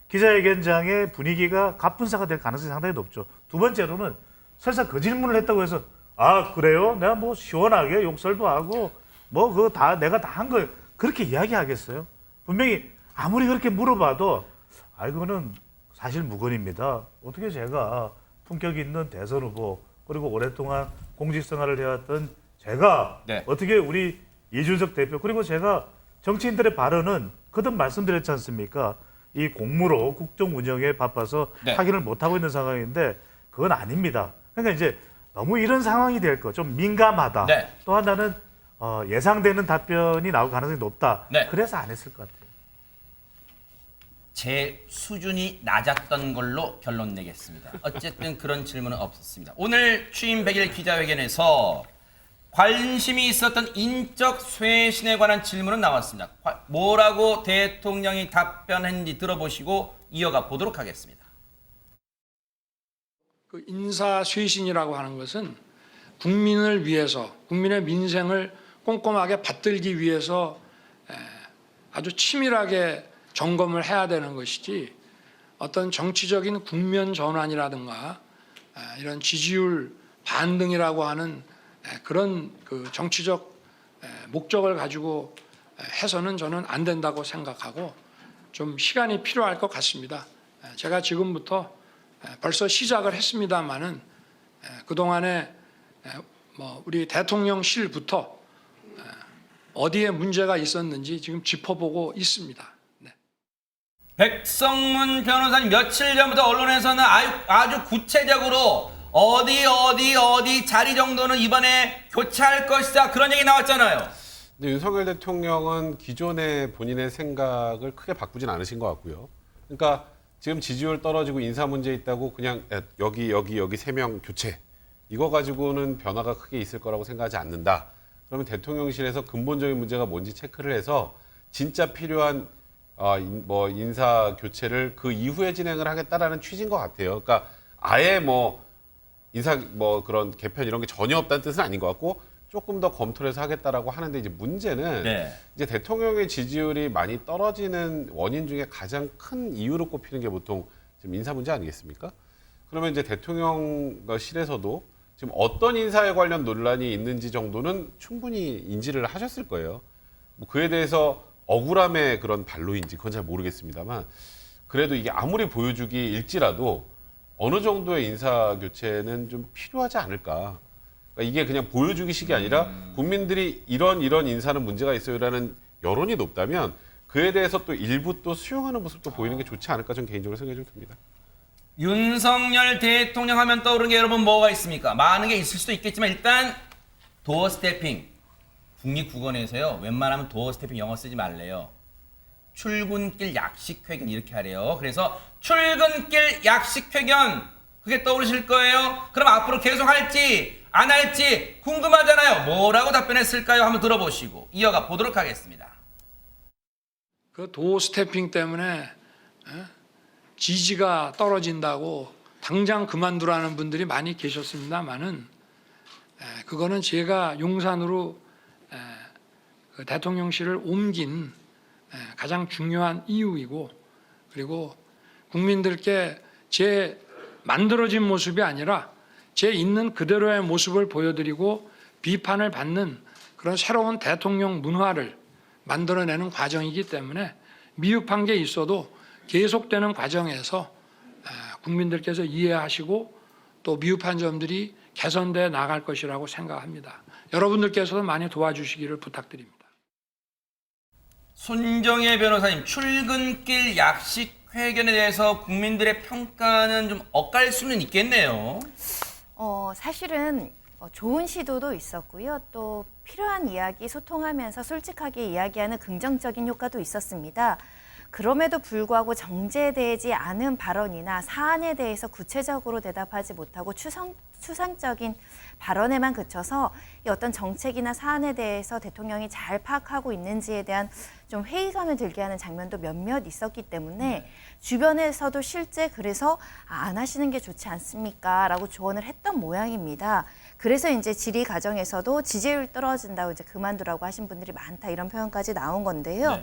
기자회견장의 분위기가 갑분싸가 될 가능성이 상당히 높죠. 두 번째로는 설사 그 질문을 했다고 해서 아 그래요? 내가 뭐 시원하게 욕설도 하고 뭐 그거 다 내가 다 한 거예요. 그렇게 이야기하겠어요? 분명히 아무리 그렇게 물어봐도 아 그거는 사실 무근입니다. 어떻게 제가 품격 있는 대선 후보 그리고 오랫동안 공직 생활을 해왔던 제가 네. 어떻게 우리 이준석 대표 그리고 제가 정치인들의 발언은 거듭 말씀드렸지 않습니까? 이 공무로 국정 운영에 바빠서 네. 확인을 못하고 있는 상황인데 그건 아닙니다. 그러니까 이제 너무 이런 상황이 될 거 좀 민감하다. 네. 또 하나는 예상되는 답변이 나올 가능성이 높다. 네. 그래서 안 했을 것 같아요. 제 수준이 낮았던 걸로 결론 내겠습니다. 어쨌든 그런 질문은 없었습니다. 오늘 취임 100일 기자회견에서 관심이 있었던 인적 쇄신에 관한 질문은 나왔습니다. 뭐라고 대통령이 답변했는지 들어보시고 이어가 보도록 하겠습니다. 그 인사 쇄신이라고 하는 것은 국민을 위해서, 국민의 민생을 꼼꼼하게 받들기 위해서 아주 치밀하게 점검을 해야 되는 것이지 어떤 정치적인 국면 전환이라든가 이런 지지율 반등이라고 하는 그런 그 정치적 목적을 가지고 해서는 저는 안 된다고 생각하고 좀 시간이 필요할 것 같습니다. 제가 지금부터 벌써 시작을 했습니다마는 그동안에 뭐 우리 대통령실부터 어디에 문제가 있었는지 지금 짚어보고 있습니다. 백성문 변호사님 며칠 전부터 언론에서는 아주 구체적으로 어디 자리 정도는 이번에 교체할 것이다 그런 얘기 나왔잖아요. 근데 윤석열 대통령은 기존의 본인의 생각을 크게 바꾸진 않으신 것 같고요. 그러니까 지금 지지율 떨어지고 인사 문제 있다고 그냥 여기 3명 교체 이거 가지고는 변화가 크게 있을 거라고 생각하지 않는다. 그러면 대통령실에서 근본적인 문제가 뭔지 체크를 해서 진짜 필요한 뭐 인사 교체를 그 이후에 진행을 하겠다라는 취지인 것 같아요. 그러니까 아예 뭐 인사 뭐 그런 개편 이런 게 전혀 없다는 뜻은 아닌 것 같고 조금 더 검토를 해서 하겠다라고 하는데 이제 문제는 이제 대통령의 지지율이 많이 떨어지는 원인 중에 가장 큰 이유로 꼽히는 게 보통 지금 인사 문제 아니겠습니까? 그러면 이제 대통령실에서도 지금 어떤 인사에 관련 논란이 있는지 정도는 충분히 인지를 하셨을 거예요. 뭐 그에 대해서 억울함의 그런 반로인지 그건 잘 모르겠습니다만 그래도 이게 아무리 보여주기 일지라도 어느 정도의 인사 교체는 좀 필요하지 않을까. 그러니까 이게 그냥 보여주기식이 아니라 국민들이 이런 인사는 문제가 있어요라는 여론이 높다면 그에 대해서 또 일부 또 수용하는 모습도 보이는 게 좋지 않을까 저는 개인적으로 생각이 좀 듭니다. 윤석열 대통령 하면 떠오르는 게 여러분 뭐가 있습니까? 많은 게 있을 수도 있겠지만 일단 도어 스태핑. 국립국어에서요. 웬만하면 도어 스태핑 영어 쓰지 말래요. 출근길 약식회견 이렇게 하래요. 그래서 출근길 약식회견 그게 떠오르실 거예요. 그럼 앞으로 계속 할지 안 할지 궁금하잖아요. 뭐라고 답변했을까요? 한번 들어보시고 이어가 보도록 하겠습니다. 그 도어 스태핑 때문에 지지가 떨어진다고 당장 그만두라는 분들이 많이 계셨습니다만은 그거는 제가 용산으로 그 대통령실을 옮긴 가장 중요한 이유이고 그리고 국민들께 제 만들어진 모습이 아니라 제 있는 그대로의 모습을 보여드리고 비판을 받는 그런 새로운 대통령 문화를 만들어내는 과정이기 때문에 미흡한 게 있어도 계속되는 과정에서 국민들께서 이해하시고 또 미흡한 점들이 개선돼 나갈 것이라고 생각합니다. 여러분들께서도 많이 도와주시기를 부탁드립니다. 손정혜 변호사님, 출근길 약식 회견에 대해서 국민들의 평가는 좀 엇갈 수는 있겠네요. 사실은 좋은 시도도 있었고요. 또 필요한 이야기 소통하면서 솔직하게 이야기하는 긍정적인 효과도 있었습니다. 그럼에도 불구하고 정제되지 않은 발언이나 사안에 대해서 구체적으로 대답하지 못하고 추상적인 발언에만 그쳐서 이 어떤 정책이나 사안에 대해서 대통령이 잘 파악하고 있는지에 대한 좀 회의감을 들게 하는 장면도 몇몇 있었기 때문에 주변에서도 실제 그래서 안 하시는 게 좋지 않습니까? 라고 조언을 했던 모양입니다. 그래서 이제 질의 과정에서도 지지율 떨어진다고 이제 그만두라고 하신 분들이 많다 이런 표현까지 나온 건데요.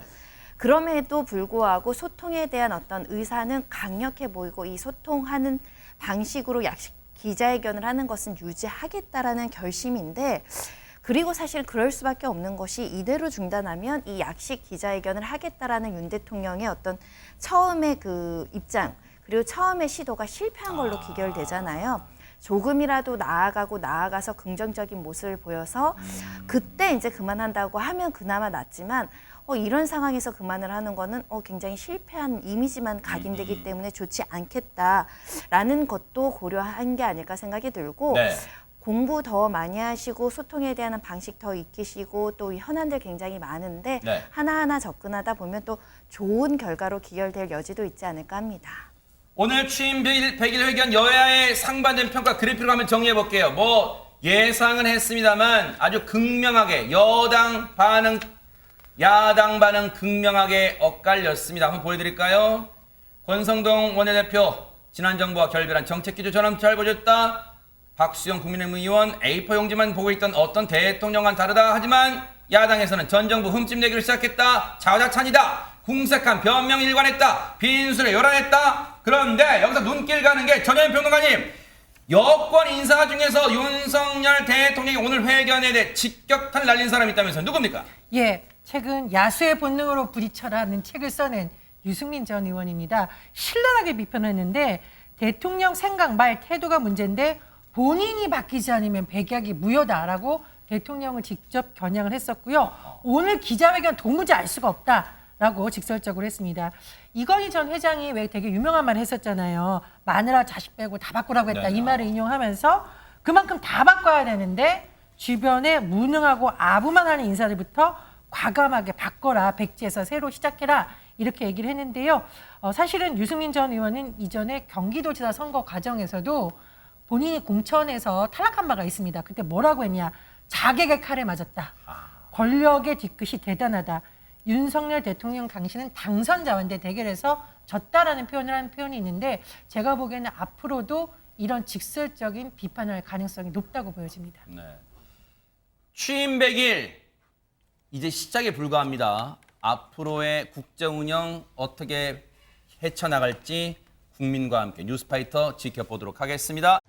그럼에도 불구하고 소통에 대한 어떤 의사는 강력해 보이고 이 소통하는 방식으로 기자회견을 하는 것은 유지하겠다라는 결심인데 그리고 사실 그럴 수밖에 없는 것이 이대로 중단하면 이 약식 기자회견을 하겠다라는 윤 대통령의 어떤 처음의 그 입장 그리고 처음의 시도가 실패한 걸로 기결되잖아요. 조금이라도 나아가서 긍정적인 모습을 보여서 그때 이제 그만한다고 하면 그나마 낫지만 이런 상황에서 그만을 하는 거는 굉장히 실패한 이미지만 각인되기 때문에 좋지 않겠다라는 것도 고려한 게 아닐까 생각이 들고 공부 더 많이 하시고 소통에 대한 방식 더 익히시고 또 현안들 굉장히 많은데 하나하나 접근하다 보면 또 좋은 결과로 기결될 여지도 있지 않을까 합니다. 오늘 취임 100일 회견 여야의 상반된 평가 그래프로 한번 정리해 볼게요. 뭐 예상은 했습니다만 아주 극명하게 여당 반응, 야당 반응 극명하게 엇갈렸습니다. 한번 보여드릴까요? 권성동 원내대표 지난 정부와 결별한 정책 기조 전환 잘 보셨다. 박수영 국민의힘 의원 A4 용지만 보고 있던 어떤 대통령과는 다르다. 하지만 야당에서는 전 정부 흠집 내기를 시작했다. 자화자찬이다. 궁색한 변명 일관했다. 빈술에 요란했다. 그런데 여기서 눈길 가는 게 전현 평론가님, 여권 인사 중에서 윤석열 대통령이 오늘 회견에 대해 직격탄 날린 사람이 있다면서 누굽니까? 예, 최근 야수의 본능으로 부딪혀라는 책을 써낸 유승민 전 의원입니다. 신랄하게 비판했는데 대통령 생각, 말, 태도가 문제인데 본인이 바뀌지 않으면 백약이 무효다라고 대통령을 직접 겨냥을 했었고요. 오늘 기자회견 도무지 알 수가 없다라고 직설적으로 했습니다. 이건희 전 회장이 왜 되게 유명한 말 했었잖아요. 마누라 자식 빼고 다 바꾸라고 했다. 이 말을 인용하면서 그만큼 다 바꿔야 되는데 주변에 무능하고 아부만 하는 인사들부터 과감하게 바꿔라. 백지에서 새로 시작해라. 이렇게 얘기를 했는데요. 사실은 유승민 전 의원은 이전에 경기도지사 선거 과정에서도 본인이 공천에서 탈락한 바가 있습니다. 그때 뭐라고 했냐. 자객의 칼에 맞았다. 권력의 뒤끝이 대단하다. 윤석열 대통령 당시는 당선자와인데 대결에서 졌다라는 표현을 하는 표현이 있는데 제가 보기에는 앞으로도 이런 직설적인 비판을 할 가능성이 높다고 보여집니다. 네. 취임 100일 이제 시작에 불과합니다. 앞으로의 국정 운영 어떻게 헤쳐나갈지 국민과 함께 뉴스파이터 지켜보도록 하겠습니다.